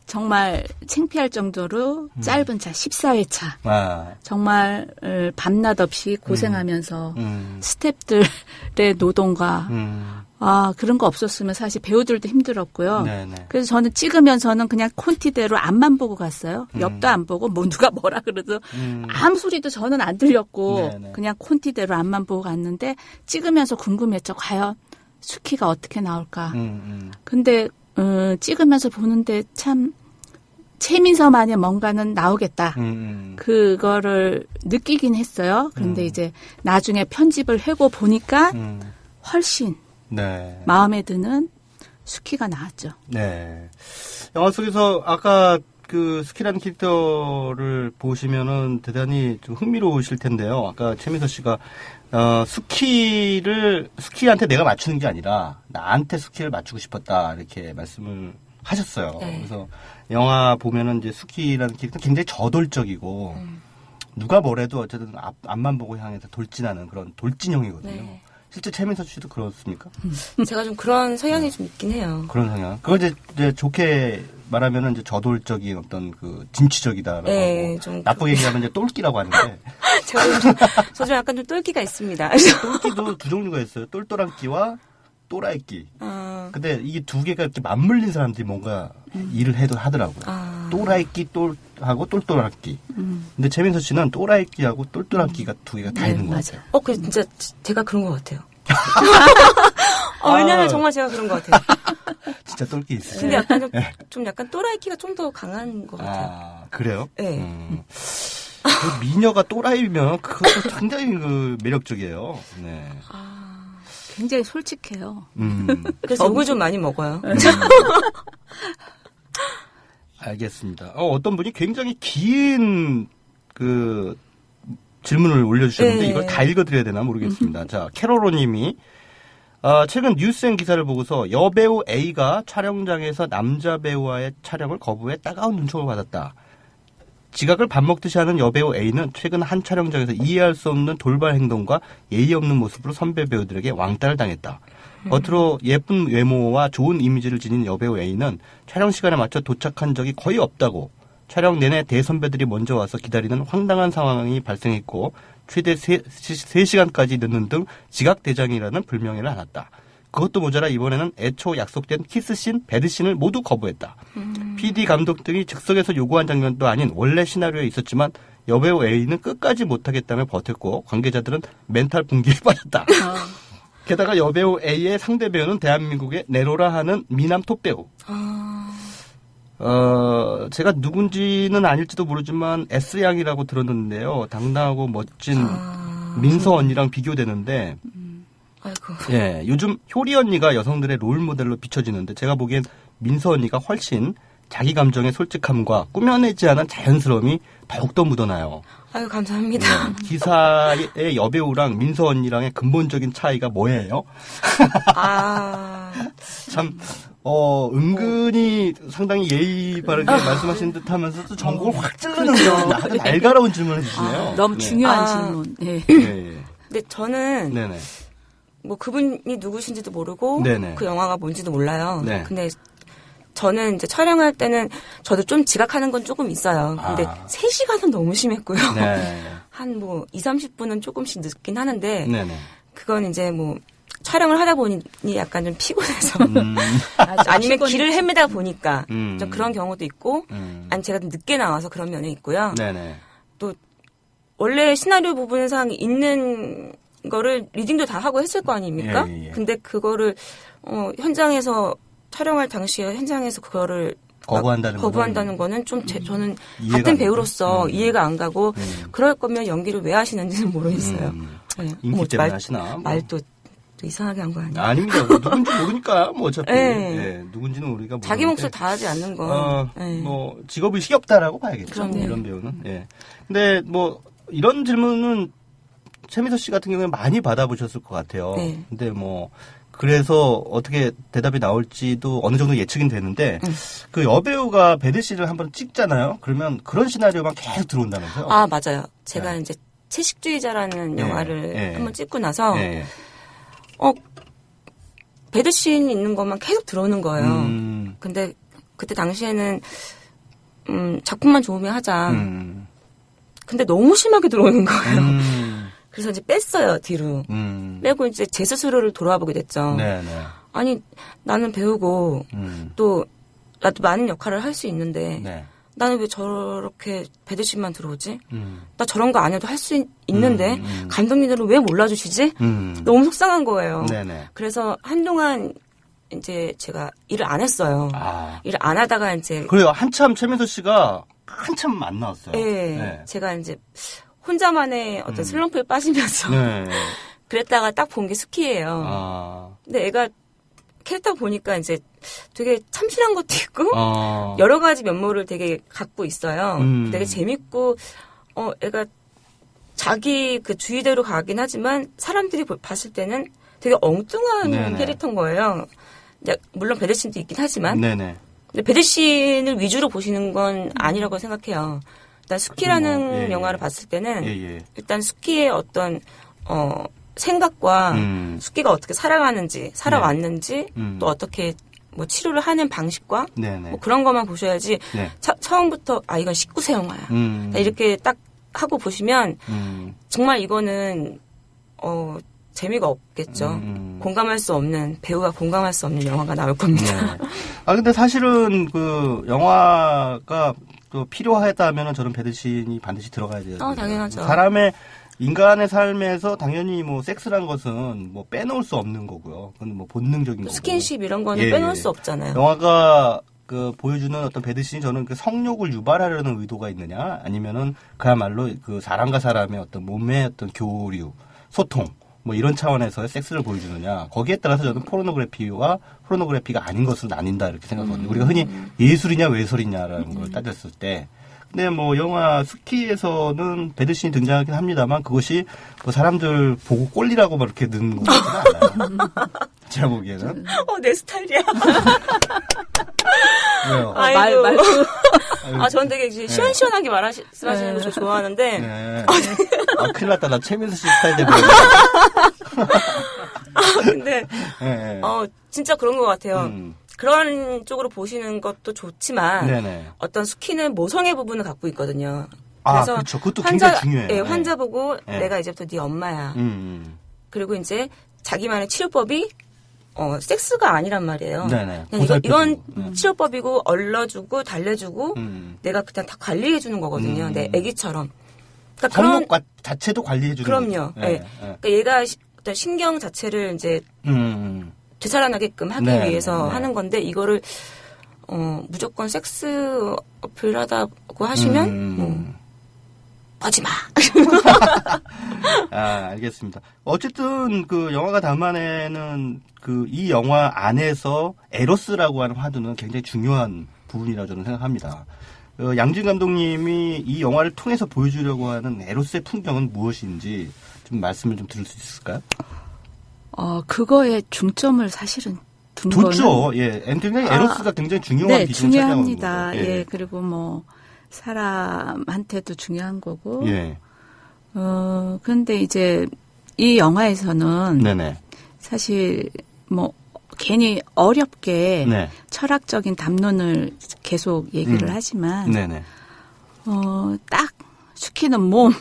정말 창피할 정도로 짧은 차 14회차 정말 밤낮 없이 고생하면서 스태프들의 노동과 그런 거 없었으면 사실 배우들도 힘들었고요. 그래서 저는 찍으면서는 그냥 콘티대로 앞만 보고 갔어요. 옆도 안 보고 뭐 누가 뭐라 그래도 아무 소리도 저는 안 들렸고 그냥 콘티대로 앞만 보고 갔는데 찍으면서 궁금했죠. 과연 수키가 어떻게 나올까. 근데 찍으면서 보는데 참 최민서만의 뭔가는 나오겠다. 그거를 느끼긴 했어요. 그런데 이제 나중에 편집을 하고 보니까 훨씬 마음에 드는 수키가 나왔죠. 네. 영화 속에서 아까 그 스키라는 캐릭터를 보시면은 대단히 좀 흥미로우실 텐데요. 아까 최민서 씨가 스키한테 내가 맞추는 게 아니라 나한테 스키를 맞추고 싶었다 이렇게 말씀을 하셨어요. 그래서 영화 보면은 이제 스키라는 캐릭터는 굉장히 저돌적이고 누가 뭐래도 어쨌든 앞만 보고 향해서 돌진하는 그런 돌진형이거든요. 네. 실제 최민서 씨도 그렇습니까? 제가 좀 그런 성향이 좀 있긴 해요. 그런 성향. 그걸 이제 좋게 말하면은 이제 저돌적인 어떤 그 진취적이다라고 네, 하고 좀 나쁘게 얘기하면 이제 똘끼라고 하는데. 저 좀 약간 좀 똘끼가 있습니다. 똘끼도 두 종류가 있어요. 똘똘한 끼와 또라이 끼. 근데 이게 두 개가 이렇게 맞물린 사람들이 뭔가 일을 해도 하더라고요. 또라이 끼 하고 똘똘한 끼. 근데 최민서 씨는 또라이 끼하고 똘똘한 끼가 두 개가 다 있는 것 같아요. 그 진짜 제가 그런 것 같아요. 왜냐면 정말 제가 그런 것 같아요. 진짜 똘끼 있으시죠? 근데 약간 좀 약간 또라이 끼가 좀 더 강한 것 같아요. 그래요? 네. 그 미녀가 또라이면 그것도 굉장히 그 매력적이에요. 네. 굉장히 솔직해요. 그래서 욕을 좀 많이 먹어요. 알겠습니다. 어떤 분이 굉장히 긴 그 질문을 올려주셨는데 네. 이걸 다 읽어드려야 되나 모르겠습니다. 자, 캐로로님이 최근 뉴스엔 기사를 보고서 여배우 A가 촬영장에서 남자 배우와의 촬영을 거부해 따가운 눈총을 받았다. 지각을 밥 먹듯이 하는 여배우 A는 최근 한 촬영장에서 이해할 수 없는 돌발 행동과 예의 없는 모습으로 선배 배우들에게 왕따를 당했다. 겉으로 예쁜 외모와 좋은 이미지를 지닌 여배우 A는 촬영 시간에 맞춰 도착한 적이 거의 없다고, 촬영 내내 대선배들이 먼저 와서 기다리는 황당한 상황이 발생했고 최대 3시간까지 늦는 등 지각대장이라는 불명예를 안았다. 그것도 모자라 이번에는 애초 약속된 키스씬, 배드씬을 모두 거부했다. PD 감독 등이 즉석에서 요구한 장면도 아닌 원래 시나리오에 있었지만 여배우 A는 끝까지 못하겠다며 버텼고 관계자들은 멘탈 붕괴에 빠졌다. 게다가 여배우 A의 상대 배우는 대한민국의 네로라 하는 미남 톱배우. 제가 누군지는 아닐지도 모르지만 S양이라고 들었는데요. 당당하고 멋진 민서 언니랑 비교되는데 아이고. 예, 요즘 효리 언니가 여성들의 롤 모델로 비춰지는데 제가 보기엔 민서 언니가 훨씬 자기 감정의 솔직함과 꾸며내지 않은 자연스러움이 더욱더 묻어나요. 아유, 감사합니다. 기사의 여배우랑 민서 언니랑의 근본적인 차이가 뭐예요? 참, 은근히 상당히 예의 바르게 말씀하신 듯 하면서도 전곡을 확 찌르는 그런 아주 날카로운 질문을 해주시네요. 너무 중요한 질문. 네. 근데 저는 네네. 뭐 그분이 누구신지도 모르고 네네. 그 영화가 뭔지도 몰라요. 네. 근데 저는 이제 촬영할 때는 저도 좀 지각하는 건 조금 있어요. 근데 3시간은 너무 심했고요. 네. 한 뭐 20-30분은 조금씩 늦긴 하는데 네네. 그건 이제 뭐 촬영을 하다 보니 약간 좀 피곤해서 아니면 길을 헤매다 보니까 좀 그런 경우도 있고 아니 제가 좀 늦게 나와서 그런 면이 있고요. 네네. 또 원래 시나리오 부분상 있는 거를 리딩도 다 하고 했을 거 아닙니까? 예. 근데 그거를 현장에서 촬영할 당시에 현장에서 그거를 거부한다는 거는 좀 저는 같은 배우로서 이해가 안 가고 그럴 거면 연기를 왜 하시는지는 모르겠어요. 네. 인기 때문에 하시나? 말도 이상하게 한 거 아니에요? 아닙니다. 뭐 누군지 모르니까 뭐 어차피 네. 누군지는 우리가 모르는데 자기 몫을 다 하지 않는 건 뭐 직업의식이 없다라고 봐야겠죠. 그럼요. 이런 배우는. 예. 근데 뭐 이런 질문은 최민서 씨 같은 경우는 많이 받아보셨을 것 같아요. 네. 근데 뭐 그래서 어떻게 대답이 나올지도 어느 정도 예측은 되는데 그 여배우가 배드씬을 한번 찍잖아요. 그러면 그런 시나리오만 계속 들어온다면서요? 아, 맞아요. 제가 이제 채식주의자라는 영화를 한번 찍고 나서 배드씬 있는 것만 계속 들어오는 거예요. 근데 그때 당시에는 작품만 좋으면 하자. 근데 너무 심하게 들어오는 거예요. 그래서 이제 뺐어요, 뒤로. 빼고 이제 제 스스로를 돌아보게 됐죠. 네네. 아니, 나는 배우고, 또, 나도 많은 역할을 할 수 있는데, 나는 왜 저렇게 배드씬만 들어오지? 나 저런 거 안 해도 할 수 있는데, 감독님들은 왜 몰라주시지? 너무 속상한 거예요. 네네. 그래서 한동안, 이제 제가 일을 안 했어요. 일을 안 하다가 이제. 그래요. 한참 최민서 씨가 한참 안 나왔어요. 네. 제가 이제, 혼자만의 어떤 슬럼프에 빠지면서 그랬다가 딱 본 게 스키예요. 근데 애가 캐릭터 보니까 이제 되게 참신한 것도 있고 여러 가지 면모를 되게 갖고 있어요. 되게 재밌고 애가 자기 그 주의대로 가긴 하지만 사람들이 봤을 때는 되게 엉뚱한 캐릭터인 거예요. 물론 배드씬도 있긴 하지만 근데 배드씬을 위주로 보시는 건 아니라고 생각해요. 일단 스키라는 뭐, 예, 영화를 예. 봤을 때는 예, 예. 일단 스키의 어떤 생각과 스키가 어떻게 살아왔는지 또 어떻게 뭐 치료를 하는 방식과 네네. 뭐 그런 것만 보셔야지 네. 처음부터 이건 19세 영화야. 이렇게 딱 하고 보시면 정말 이거는 재미가 없겠죠. 공감할 수 없는 배우가 공감할 수 없는 영화가 나올 겁니다. 네. 근데 사실은 그 영화가 또 필요하다면은 저는 배드신이 반드시 들어가야 돼요. 당연하죠. 사람의 인간의 삶에서 당연히 뭐 섹스란 것은 뭐 빼놓을 수 없는 거고요. 그건 뭐 본능적인 거고. 스킨십 이런 거는 빼놓을 수 없잖아요. 영화가 그 보여주는 어떤 배드신이 저는 그 성욕을 유발하려는 의도가 있느냐, 아니면은 그야말로 그 사람과 사람의 어떤 몸의 어떤 교류, 소통, 뭐 이런 차원에서의 섹스를 보여주느냐, 거기에 따라서 저는 포르노그래피와 포르노그래피가 아닌 것을 나뉜다 이렇게 생각하거든요. 우리가 흔히 예술이냐 외설이냐라는 걸 따졌을 때. 근데 뭐 영화 스키에서는 배드신이 등장하긴 합니다만 그것이 뭐 사람들 보고 꼴리라고 막 이렇게 넣는 것 같지는 않아요. 제가 보기에는. 내 스타일이야. 왜요? 저는 되게 시원시원하게 말씀하시는 거 저 좋아하는데. 네. 큰일 났다. 나 최민수 씨 스타일 되고. 근데, 네. 진짜 그런 것 같아요. 그런 쪽으로 보시는 것도 좋지만, 네네. 어떤 스키는 모성의 부분을 갖고 있거든요. 그래서 그렇죠. 그것도 굉장히 중요해요. 예, 환자 보고 내가 이제부터 네 엄마야. 그리고 이제 자기만의 치료법이 섹스가 아니란 말이에요. 네네. 이건 치료법이고 얼러주고 달래주고 내가 그냥 다 관리해주는 거거든요. 내 아기처럼. 그러니까 성욕 자체도 관리해주는 그럼요. 네. 그러니까 얘가 어떤 신경 자체를 이제 되살아나게끔 하기 위해서 하는 건데 이거를 무조건 섹스 어필하다고 하시면 보지 마. 알겠습니다. 어쨌든 그 영화가 담아내는 그 이 영화 안에서 에로스라고 하는 화두는 굉장히 중요한 부분이라고 저는 생각합니다. 양진 감독님이 이 영화를 통해서 보여주려고 하는 에로스의 풍경은 무엇인지 좀 말씀을 좀 드릴 수 있을까요? 그거에 중점을 사실은 둔 좋죠. 거는 예, 굉장히 에로스가 굉장히 중요한 비중을 중요합니다. 차지하는 거고. 예, 그리고 뭐 사람한테도 중요한 거고. 예. 근데 이제 이 영화에서는 네네. 사실 뭐 괜히 어렵게 네. 철학적인 담론을 계속 얘기를 하지만 네네. 딱 시키는 몸,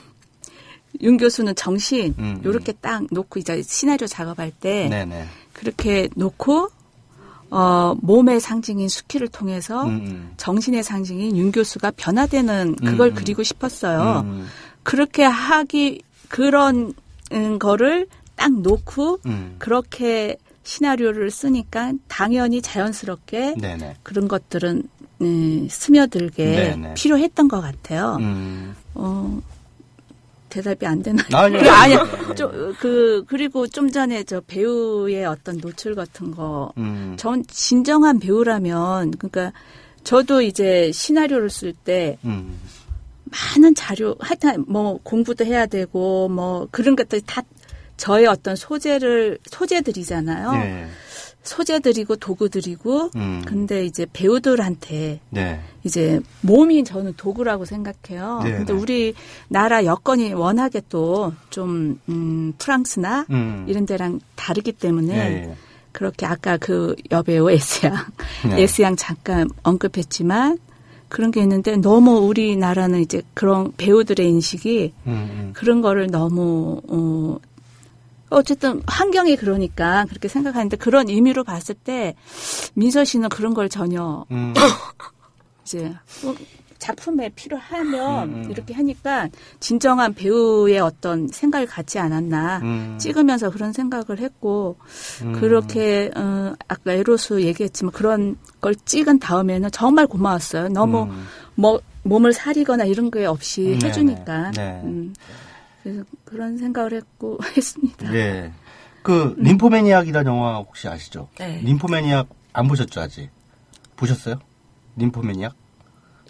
윤 교수는 정신 요렇게 딱 놓고 이제 시나리오 작업할 때 네네. 그렇게 놓고 몸의 상징인 스키를 통해서 정신의 상징인 윤 교수가 변화되는 그걸 그리고 싶었어요. 그렇게 그런 거를 딱 놓고 그렇게 시나리오를 쓰니까 당연히 자연스럽게 네네. 그런 것들은 스며들게 네네. 필요했던 것 같아요. 대답이 안 되나요? 아니요. 그리고 좀 전에 저 배우의 어떤 노출 같은 거, 전 진정한 배우라면, 그러니까 저도 이제 시나리오를 쓸 때 많은 자료, 하여튼 뭐 공부도 해야 되고, 뭐 그런 것들이 다 저의 어떤 소재들이잖아요. 네. 소재들이고 도구들이고, 근데 이제 배우들한테 네. 이제 몸이 저는 도구라고 생각해요. 네, 근데 네. 우리나라 여건이 워낙에 또 좀 프랑스나 이런 데랑 다르기 때문에 네. 그렇게 아까 그 여배우 에스양 잠깐 언급했지만 그런 게 있는데 너무 우리나라는 이제 그런 배우들의 인식이 그런 거를 너무 어쨌든 환경이 그러니까 그렇게 생각하는데 그런 의미로 봤을 때 민서 씨는 그런 걸 전혀 이제 작품에 필요하면 이렇게 하니까 진정한 배우의 어떤 생각을 갖지 않았나 찍으면서 그런 생각을 했고 그렇게 아까 에로스 얘기했지만 그런 걸 찍은 다음에는 정말 고마웠어요. 너무 몸을 사리거나 이런 게 없이 해주니까. 그래서 그런 생각을 했습니다. 네. 그 림포매니악이라는 영화 혹시 아시죠? 네. 림포매니악 안 보셨죠 아직? 보셨어요? 림포매니악?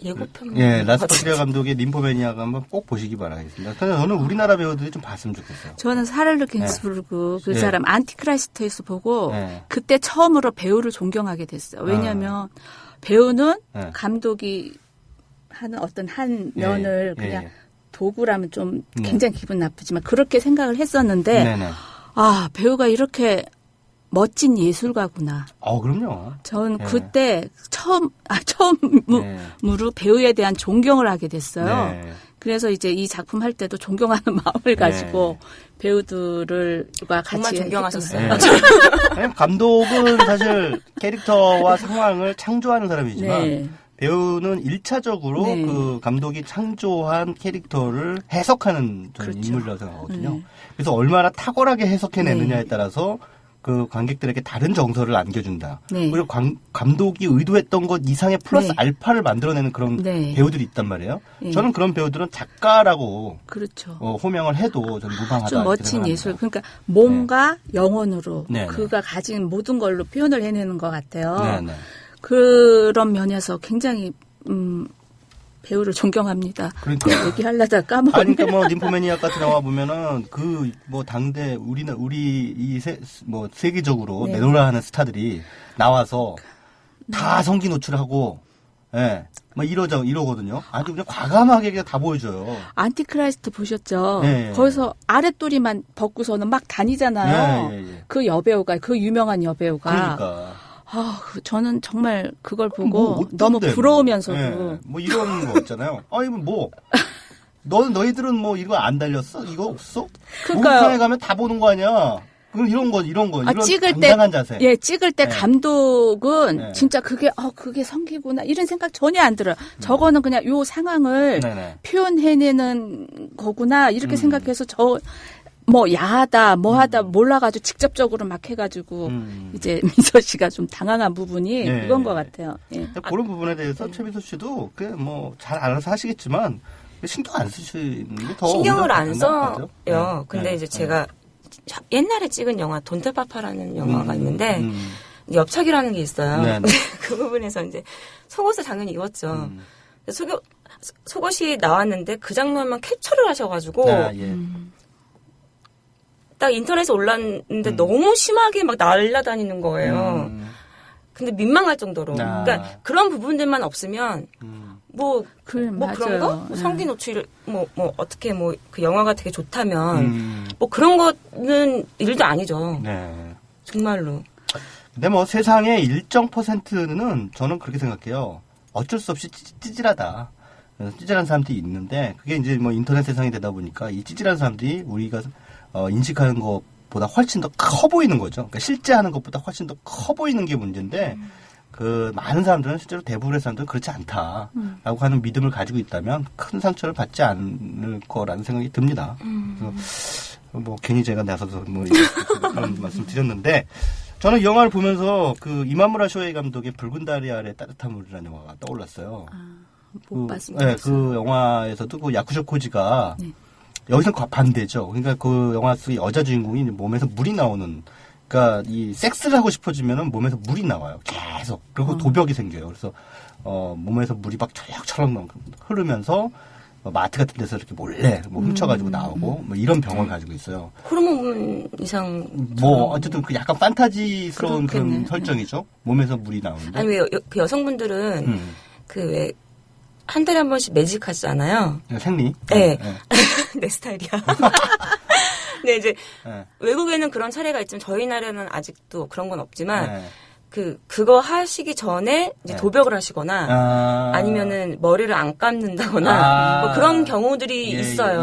예고편. 예, 라스파트리아 감독의 림포매니악 한번 꼭 보시기 바라겠습니다. 근데 저는 우리나라 배우들이 좀 봤으면 좋겠어요. 저는 사를르 겐스부르크 그 사람 안티크라이스트에서 보고 네. 그때 처음으로 배우를 존경하게 됐어요. 왜냐하면 배우는 감독이 하는 어떤 한 면을 예, 그냥 예. 도구라면 좀 굉장히 기분 나쁘지만 그렇게 생각을 했었는데 네네. 아 배우가 이렇게 멋진 예술가구나. 그럼요. 전 예. 그때 처음으로 배우에 대한 존경을 하게 됐어요. 네. 그래서 이제 이 작품 할 때도 존경하는 마음을 가지고 배우들과 같이 정말 존경하셨어요. 네. 감독은 사실 캐릭터와 상황을 창조하는 사람이지만 네. 배우는 1차적으로 네. 그 감독이 창조한 캐릭터를 해석하는 저는 그렇죠. 인물이라고 생각하거든요. 네. 그래서 얼마나 탁월하게 해석해내느냐에 네. 따라서 그 관객들에게 다른 정서를 안겨준다. 네. 그리고 감독이 의도했던 것 이상의 플러스 네. 알파를 만들어내는 그런 네. 배우들이 있단 말이에요. 네. 저는 그런 배우들은 작가라고 그렇죠. 호명을 해도 저는 무방하다. 좀 이렇게 멋진 생각합니다. 예술. 그러니까 몸과 영혼으로 네, 그가 가진 모든 걸로 표현을 해내는 것 같아요. 네네. 그런 면에서 굉장히 배우를 존경합니다. 그러니까 얘기하려다 까먹었네. 그러니까 뭐 ним포매니악 같은 영화 보면은 그 뭐 당대 우리 이 세계적으로 네. 내놓으라 하는 스타들이 나와서 다 성기 노출하고 뭐 이러거든요. 아주 그냥 과감하게 그냥 다 보여줘요. 안티크라이스트 보셨죠? 네. 거기서 아랫도리만 벗고서는 막 다니잖아요. 예. 그 여배우가 그 유명한 여배우가 그러니까 저는 정말 그걸 보고 뭐 어떤데, 너무 부러우면서도 뭐 이런 거 있잖아요. 이거 뭐 너희들은 뭐 이거 안 달렸어? 이거 없어? 그러니까요. 목욕탕에 가면 다 보는 거 아니야? 그럼 이런 거 이런 찍을 당당한 자세. 찍을 때 네. 감독은 네. 진짜 그게 성기구나 이런 생각 전혀 안 들어요. 저거는 그냥 요 상황을 네네. 표현해내는 거구나 이렇게 생각해서 뭐 야하다 뭐하다 몰라가지고 직접적으로 막 해가지고 이제 민서 씨가 좀 당황한 부분이 네. 그건 것 같아요. 예. 그런 부분에 대해서 최민수 씨도 뭐 잘 알아서 하시겠지만 신경 안 쓰시는 게 더 신경을 안 맞죠? 써요. 근데 이제 제가 옛날에 찍은 영화 돈테파파라는 영화가 있는데 엽착이라는 게 있어요. 그 부분에서 이제 속옷을 당연히 입었죠. 속옷이 나왔는데 그 장면만 캡처를 하셔가지고 딱 인터넷에 올랐는데 너무 심하게 막 날아다니는 거예요. 근데 민망할 정도로. 그러니까 그런 부분들만 없으면 뭐 그런 거? 뭐 성기 노출 어떻게 그 영화가 되게 좋다면 뭐 그런 거는 일도 아니죠. 정말로. 근데 뭐 세상의 일정 %는 저는 그렇게 생각해요. 어쩔 수 없이 찌질하다. 찌질한 사람들이 있는데 그게 이제 뭐 인터넷 세상이 되다 보니까 이 찌질한 사람들이 우리가 인식하는 것보다 훨씬 더 커 보이는 거죠. 그러니까 실제 하는 것보다 훨씬 더 커 보이는 게 문제인데 그 많은 사람들은 실제로 대부분의 사람들은 그렇지 않다라고 하는 믿음을 가지고 있다면 큰 상처를 받지 않을 거라는 생각이 듭니다. 그래서 뭐 괜히 제가 나서서 뭐 이런 말씀 드렸는데 저는 이 영화를 보면서 그 이마무라 쇼헤이 감독의 붉은 다리 아래 따뜻한 물이라는 영화가 떠올랐어요. 못 봤습니다. 네, 그 영화에서도 그 야쿠쇼 코지가 여기서는 반대죠. 그러니까 그 영화 속의 여자 주인공이 몸에서 물이 나오는, 그러니까 이 섹스를 하고 싶어지면은 몸에서 물이 나와요. 계속. 그리고 도벽이 생겨요. 그래서 몸에서 물이 막 철렁철렁 흐르면서 마트 같은 데서 이렇게 몰래 뭐 훔쳐가지고 나오고 뭐 이런 병을 가지고 있어요. 호르몬 이상. 뭐 어쨌든 그 약간 판타지스러운 그렇겠네. 그런 설정이죠. 몸에서 물이 나오는데. 아니 왜 그 여성분들은 그 왜 한 달에 한 번씩 매직 하잖아요. 생리? 네. 내 스타일이야. 근데 이제 외국에는 그런 사례가 있지만 저희 나라는 아직도 그런 건 없지만 그거 하시기 전에 이제 도벽을 하시거나 아니면은 머리를 안 감는다거나 뭐 그런 경우들이 있어요.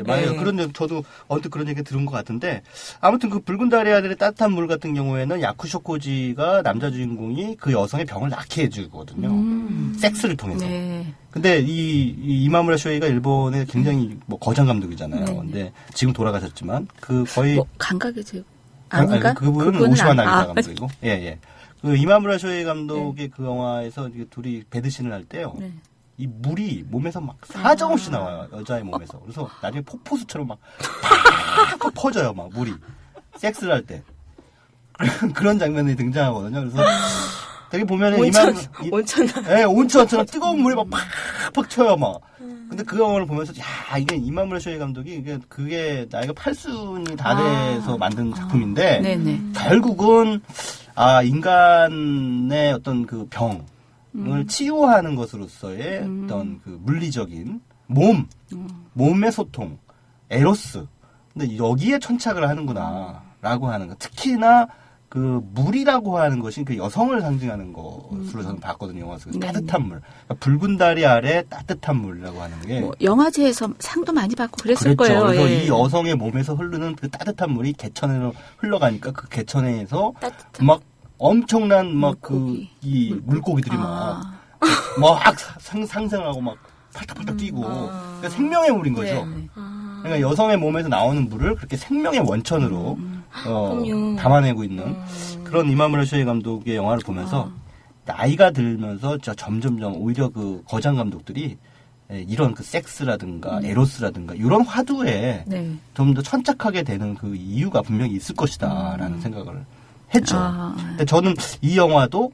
맞아요. 그런 저도 언뜻 그런 얘기 들은 것 같은데 아무튼 그 붉은 다리 아들의 따뜻한 물 같은 경우에는 야쿠쇼 코지가 남자 주인공이 그 여성의 병을 낫게 해주거든요. 섹스를 통해서. 근데 이마무라 쇼헤이가 일본의 굉장히 뭐 거장 감독이잖아요. 근데 지금 돌아가셨지만 그 거의 감각의 제국 아닌가? 그분은 오시마 나기타 감독이고. 예. 그 이마무라 쇼헤이 감독의 그 영화에서 둘이 배드신을 할 때요. 이 물이 몸에서 막 사정없이 나와요. 여자의 몸에서. 그래서 나중에 폭포수처럼 막 팍 퍼져요. 막 물이. 섹스를 할 때. 그런 장면이 등장하거든요. 그래서 되게 보면은 온천처럼 뜨거운 물이 막 팍팍 쳐요. 막. 근데 그 영화를 보면서 야 이게 이마무라 쇼헤이 감독이 그게 나이가 8순이 다 돼서 만든 작품인데 결국은 인간의 어떤 그 병, 치유하는 것으로서의 어떤 그 물리적인 몸의 소통, 에로스. 근데 여기에 천착을 하는구나라고 하는 거. 특히나 그 물이라고 하는 것이 그 여성을 상징하는 것으로 저는 봤거든요. 영화 속에서. 따뜻한 물. 그러니까 붉은 다리 아래 따뜻한 물이라고 하는 게. 뭐 영화제에서 상도 많이 받고 그랬을 그랬죠. 거예요. 그래서 예. 이 여성의 몸에서 흐르는 그 따뜻한 물이 개천으로 흘러가니까 그 개천에서 막 엄청난 막 그 이 물고기들이 막 상생하고 막 팔딱팔딱 뛰고 그러니까 생명의 물인 거죠. 그러니까 여성의 몸에서 나오는 물을 그렇게 생명의 원천으로 담아내고 있는 그런 이마무라 쇼헤이 감독의 영화를 보면서 나이가 들면서 점점점 오히려 그 거장 감독들이 이런 그 섹스라든가 에로스라든가 이런 화두에 좀 더 천착하게 되는 그 이유가 분명히 있을 것이다라는 생각을 했죠. 근데 저는 이 영화도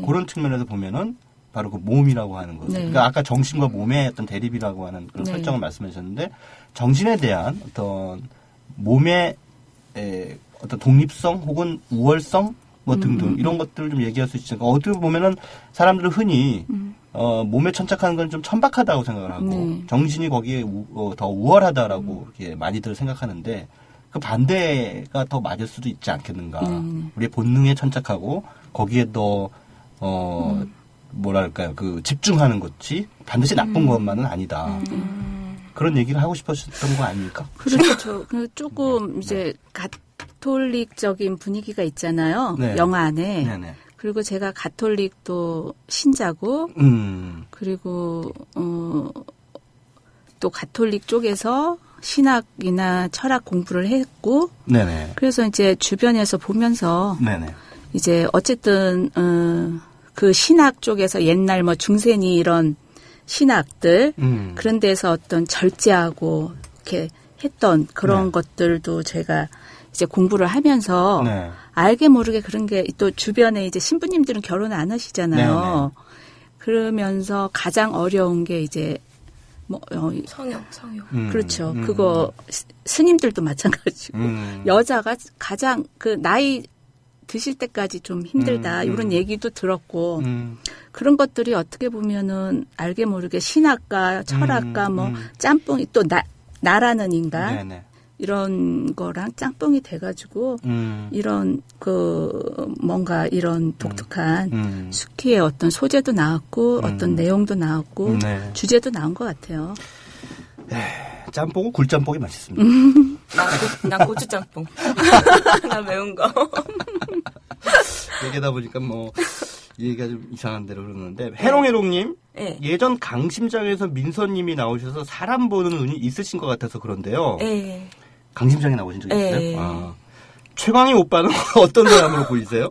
그런 측면에서 보면은 바로 그 몸이라고 하는 거. 그러니까 아까 정신과 몸의 어떤 대립이라고 하는 그런 설정을 말씀해 주셨는데 정신에 대한 어떤 몸의 어떤 독립성 혹은 우월성 뭐 등등 이런 것들을 좀 얘기할 수 있으니까 어떻게 보면은 사람들은 흔히 몸에 천착하는 건 좀 천박하다고 생각을 하고 정신이 거기에 더 우월하다라고 이렇게 많이들 생각하는데 그 반대가 더 맞을 수도 있지 않겠는가. 우리의 본능에 천착하고 거기에 더 뭐랄까요, 그 집중하는 것이 반드시 나쁜 것만은 아니다. 그런 얘기를 하고 싶으셨던 거 아닙니까? 그렇죠. 조금 이제 가톨릭적인 분위기가 있잖아요. 네. 영화 안에. 네네. 그리고 제가 가톨릭도 신자고, 그리고 또 가톨릭 쪽에서 신학이나 철학 공부를 했고, 네네. 그래서 이제 주변에서 보면서 네네. 이제 어쨌든 그 신학 쪽에서 옛날 뭐 중세니 이런 신학들 그런 데서 어떤 절제하고 이렇게 했던 그런 것들도 제가 이제 공부를 하면서 알게 모르게 그런 게 또 주변에 이제 신부님들은 결혼 안 하시잖아요. 그러면서 가장 어려운 게 이제 뭐 성형. 그렇죠. 그거 스님들도 마찬가지고 여자가 가장 그 나이 드실 때까지 좀 힘들다 이런 얘기도 들었고 그런 것들이 어떻게 보면은 알게 모르게 신학과 철학과 뭐 짬뽕이 또 나라는 인간 이런 거랑 짬뽕이 돼가지고 이런 그 뭔가 이런 독특한 수키의 어떤 소재도 나왔고 어떤 내용도 나왔고 주제도 나온 것 같아요. 짬뽕은 굴짬뽕이 맛있습니다. 난 고추짬뽕. 난 매운 거. 얘기하다 보니까 뭐 얘기가 좀 이상한 대로 흐르는데 해롱해롱님 예전 강심장에서 민서님이 나오셔서 사람 보는 눈이 있으신 것 같아서 그런데요. 강심장에 나오신 적이 있어요? 아. 최광희 오빠는 어떤 사람으로 보이세요?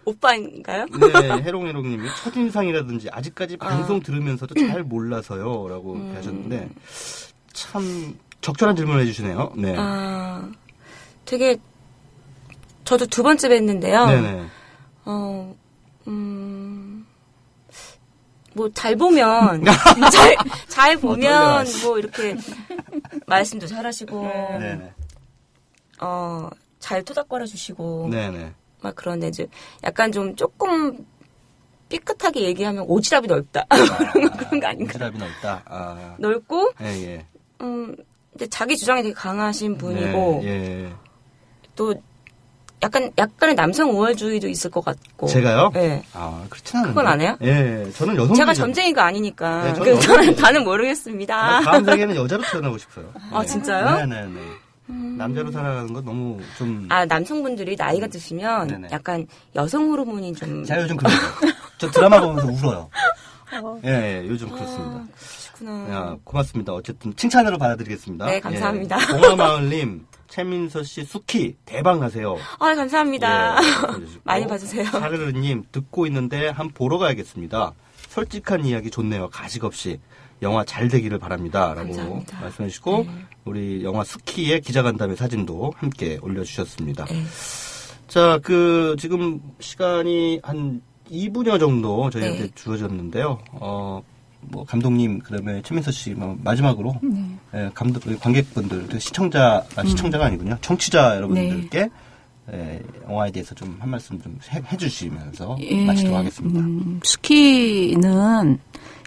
오빠인가요? 네, 해롱해롱님이 첫인상이라든지 아직까지 방송 들으면서도 잘 몰라서요 라고 이렇게 하셨는데 참 적절한 질문을 해주시네요. 네. 되게 저도 두 번째 뵀는데요. 네네. 뭐 잘 보면 잘 보면 뭐 이렇게 말씀도 잘하시고 네네. 잘 토닥거려 주시고 네네. 막 그런데 이제 약간 좀 조금 삐끗하게 얘기하면 오지랖이 넓다 그런 거 아닌가? 오지랖이 넓다. 넓고 예. 근데 자기 주장이 되게 강하신 분이고 또 약간의 남성 우월주의도 있을 것 같고. 제가요? 네. 그렇진 않은데. 그건 안 해요? 예, 저는 여성. 제가 점쟁이가 아니니까. 네, 저는 다는 모르겠습니다. 다음 세계는 여자로 태어나고 싶어요. 진짜요? 네네네. 남자로 살아가는 건 너무 좀. 남성분들이 나이가 드시면 약간 여성 호르몬이 좀. 제가 요즘 그래요. 저 드라마 보면서 울어요. 예, 요즘 그렇습니다. 그렇구나. 고맙습니다. 어쨌든 칭찬으로 받아드리겠습니다. 네, 감사합니다. 예. 동화마을님, 최민서 씨, 수키 대박 나세요. 감사합니다. 예, 많이 봐주세요. 사르르님 듣고 있는데 한번 보러 가야겠습니다. 솔직한 이야기 좋네요. 가식 없이 영화 잘 되기를 바랍니다.라고 감사합니다. 말씀해주시고 우리 영화 수키의 기자간담회 사진도 함께 올려주셨습니다. 자, 지금 시간이 한 2분여 정도 저희한테 주어졌는데요. 뭐 감독님 그다음에 최민서 씨 마지막으로 감독 관객분들 시청자가 아니군요. 청취자 여러분들께 영화에 대해서 좀 한 말씀 좀 해주시면서 예, 마치도록 하겠습니다. 스키는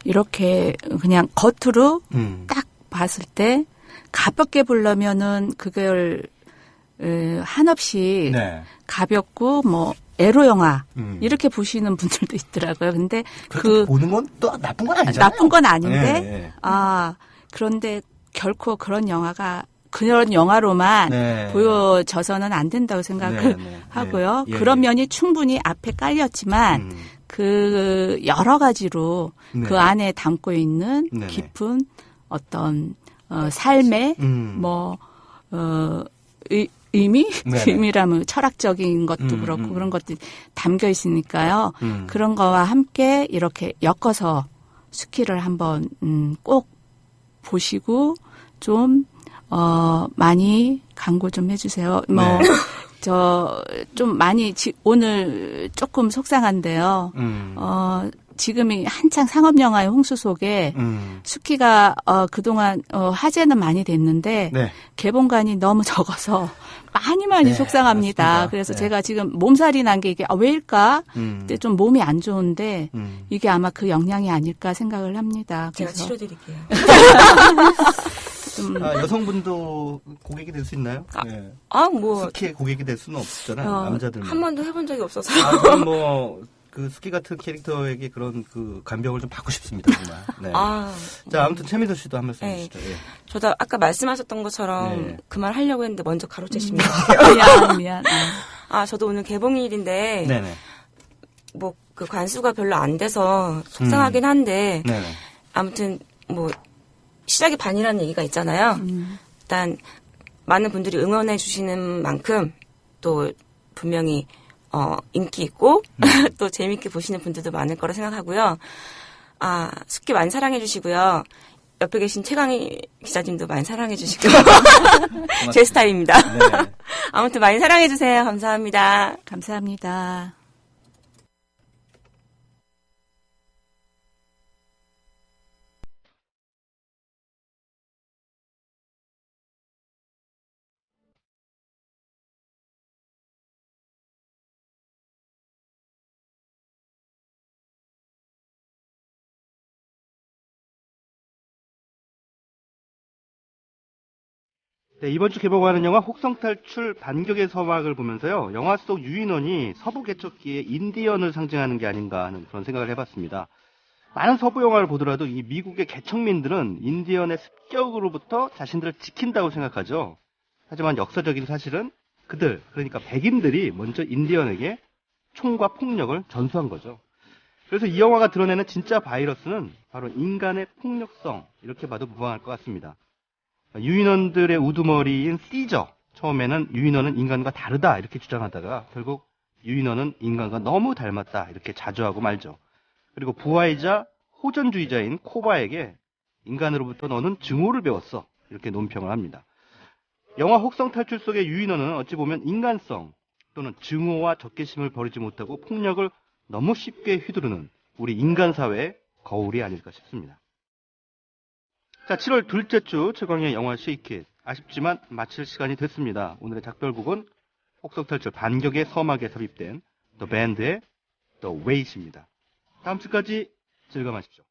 이렇게 그냥 겉으로 딱 봤을 때 가볍게 보려면은 그걸 한없이 네. 가볍고 뭐 에로 영화 이렇게 보시는 분들도 있더라고요. 근데 그 보는 건 또 나쁜 건 아니잖아요. 나쁜 건 아닌데 네. 그런데 결코 그런 영화로만 네. 보여져서는 안 된다고 생각을 하고요. 네. 예. 그런 면이 충분히 앞에 깔렸지만 그 여러 가지로 그 안에 담고 있는 네네. 깊은 어떤 삶의 의미? 네네. 의미라면 철학적인 것도 그렇고 그런 것들이 담겨 있으니까요. 그런 거와 함께 이렇게 엮어서 스키를 한번 꼭 보시고 좀 많이 광고 좀 해주세요. 좀 많이 오늘 조금 속상한데요. 지금이 한창 상업영화의 홍수 속에 스키가 그동안 화제는 많이 됐는데 네. 개봉관이 너무 적어서 많이 속상합니다. 맞습니다. 그래서 네. 제가 지금 몸살이 난 게 이게 왜일까? 근데 좀 몸이 안 좋은데 이게 아마 그 영향이 아닐까 생각을 합니다. 제가 그래서 치료드릴게요. 여성분도 고객이 될 수 있나요? 네. 뭐 스키의 고객이 될 수는 없잖아요. 남자들만. 한 번도 해본 적이 없어서. 그럼 그 스키 같은 캐릭터에게 그런 그 간병을 좀 받고 싶습니다, 정말. 네. 자, 아무튼 최민서 씨도 한 말씀 해주시죠. 예. 저도 아까 말씀하셨던 것처럼 그 말 하려고 했는데 먼저 가로채십니다. 미안. 저도 오늘 개봉일인데 네네. 뭐 그 관수가 별로 안 돼서 속상하긴 한데 네네. 아무튼 뭐 시작이 반이라는 얘기가 있잖아요. 일단 많은 분들이 응원해 주시는 만큼 또 분명히 인기 있고 또 재밌게 보시는 분들도 많을 거라 생각하고요. 스키 많이 사랑해 주시고요. 옆에 계신 최강희 기자님도 많이 사랑해 주시고 제 스타일입니다. 네. 아무튼 많이 사랑해 주세요. 감사합니다. 감사합니다. 네, 이번 주 개봉하는 영화 혹성탈출 반격의 서막을 보면서요. 영화 속 유인원이 서부 개척기의 인디언을 상징하는 게 아닌가 하는 그런 생각을 해봤습니다. 많은 서부 영화를 보더라도 이 미국의 개척민들은 인디언의 습격으로부터 자신들을 지킨다고 생각하죠. 하지만 역사적인 사실은 그들, 그러니까 백인들이 먼저 인디언에게 총과 폭력을 전수한 거죠. 그래서 이 영화가 드러내는 진짜 바이러스는 바로 인간의 폭력성, 이렇게 봐도 무방할 것 같습니다. 유인원들의 우두머리인 시저, 처음에는 유인원은 인간과 다르다 이렇게 주장하다가 결국 유인원은 인간과 너무 닮았다 이렇게 자조하고 말죠. 그리고 부하이자 호전주의자인 코바에게 인간으로부터 너는 증오를 배웠어 이렇게 논평을 합니다. 영화 혹성탈출 속의 유인원은 어찌 보면 인간성 또는 증오와 적개심을 버리지 못하고 폭력을 너무 쉽게 휘두르는 우리 인간사회의 거울이 아닐까 싶습니다. 자, 7월 둘째 주 최광의 영화 쉐이킷. 아쉽지만 마칠 시간이 됐습니다. 오늘의 작별곡은 혹성탈출 반격의 서막에 삽입된 The Band의 The Wait입니다. 다음 주까지 즐거워하십시오.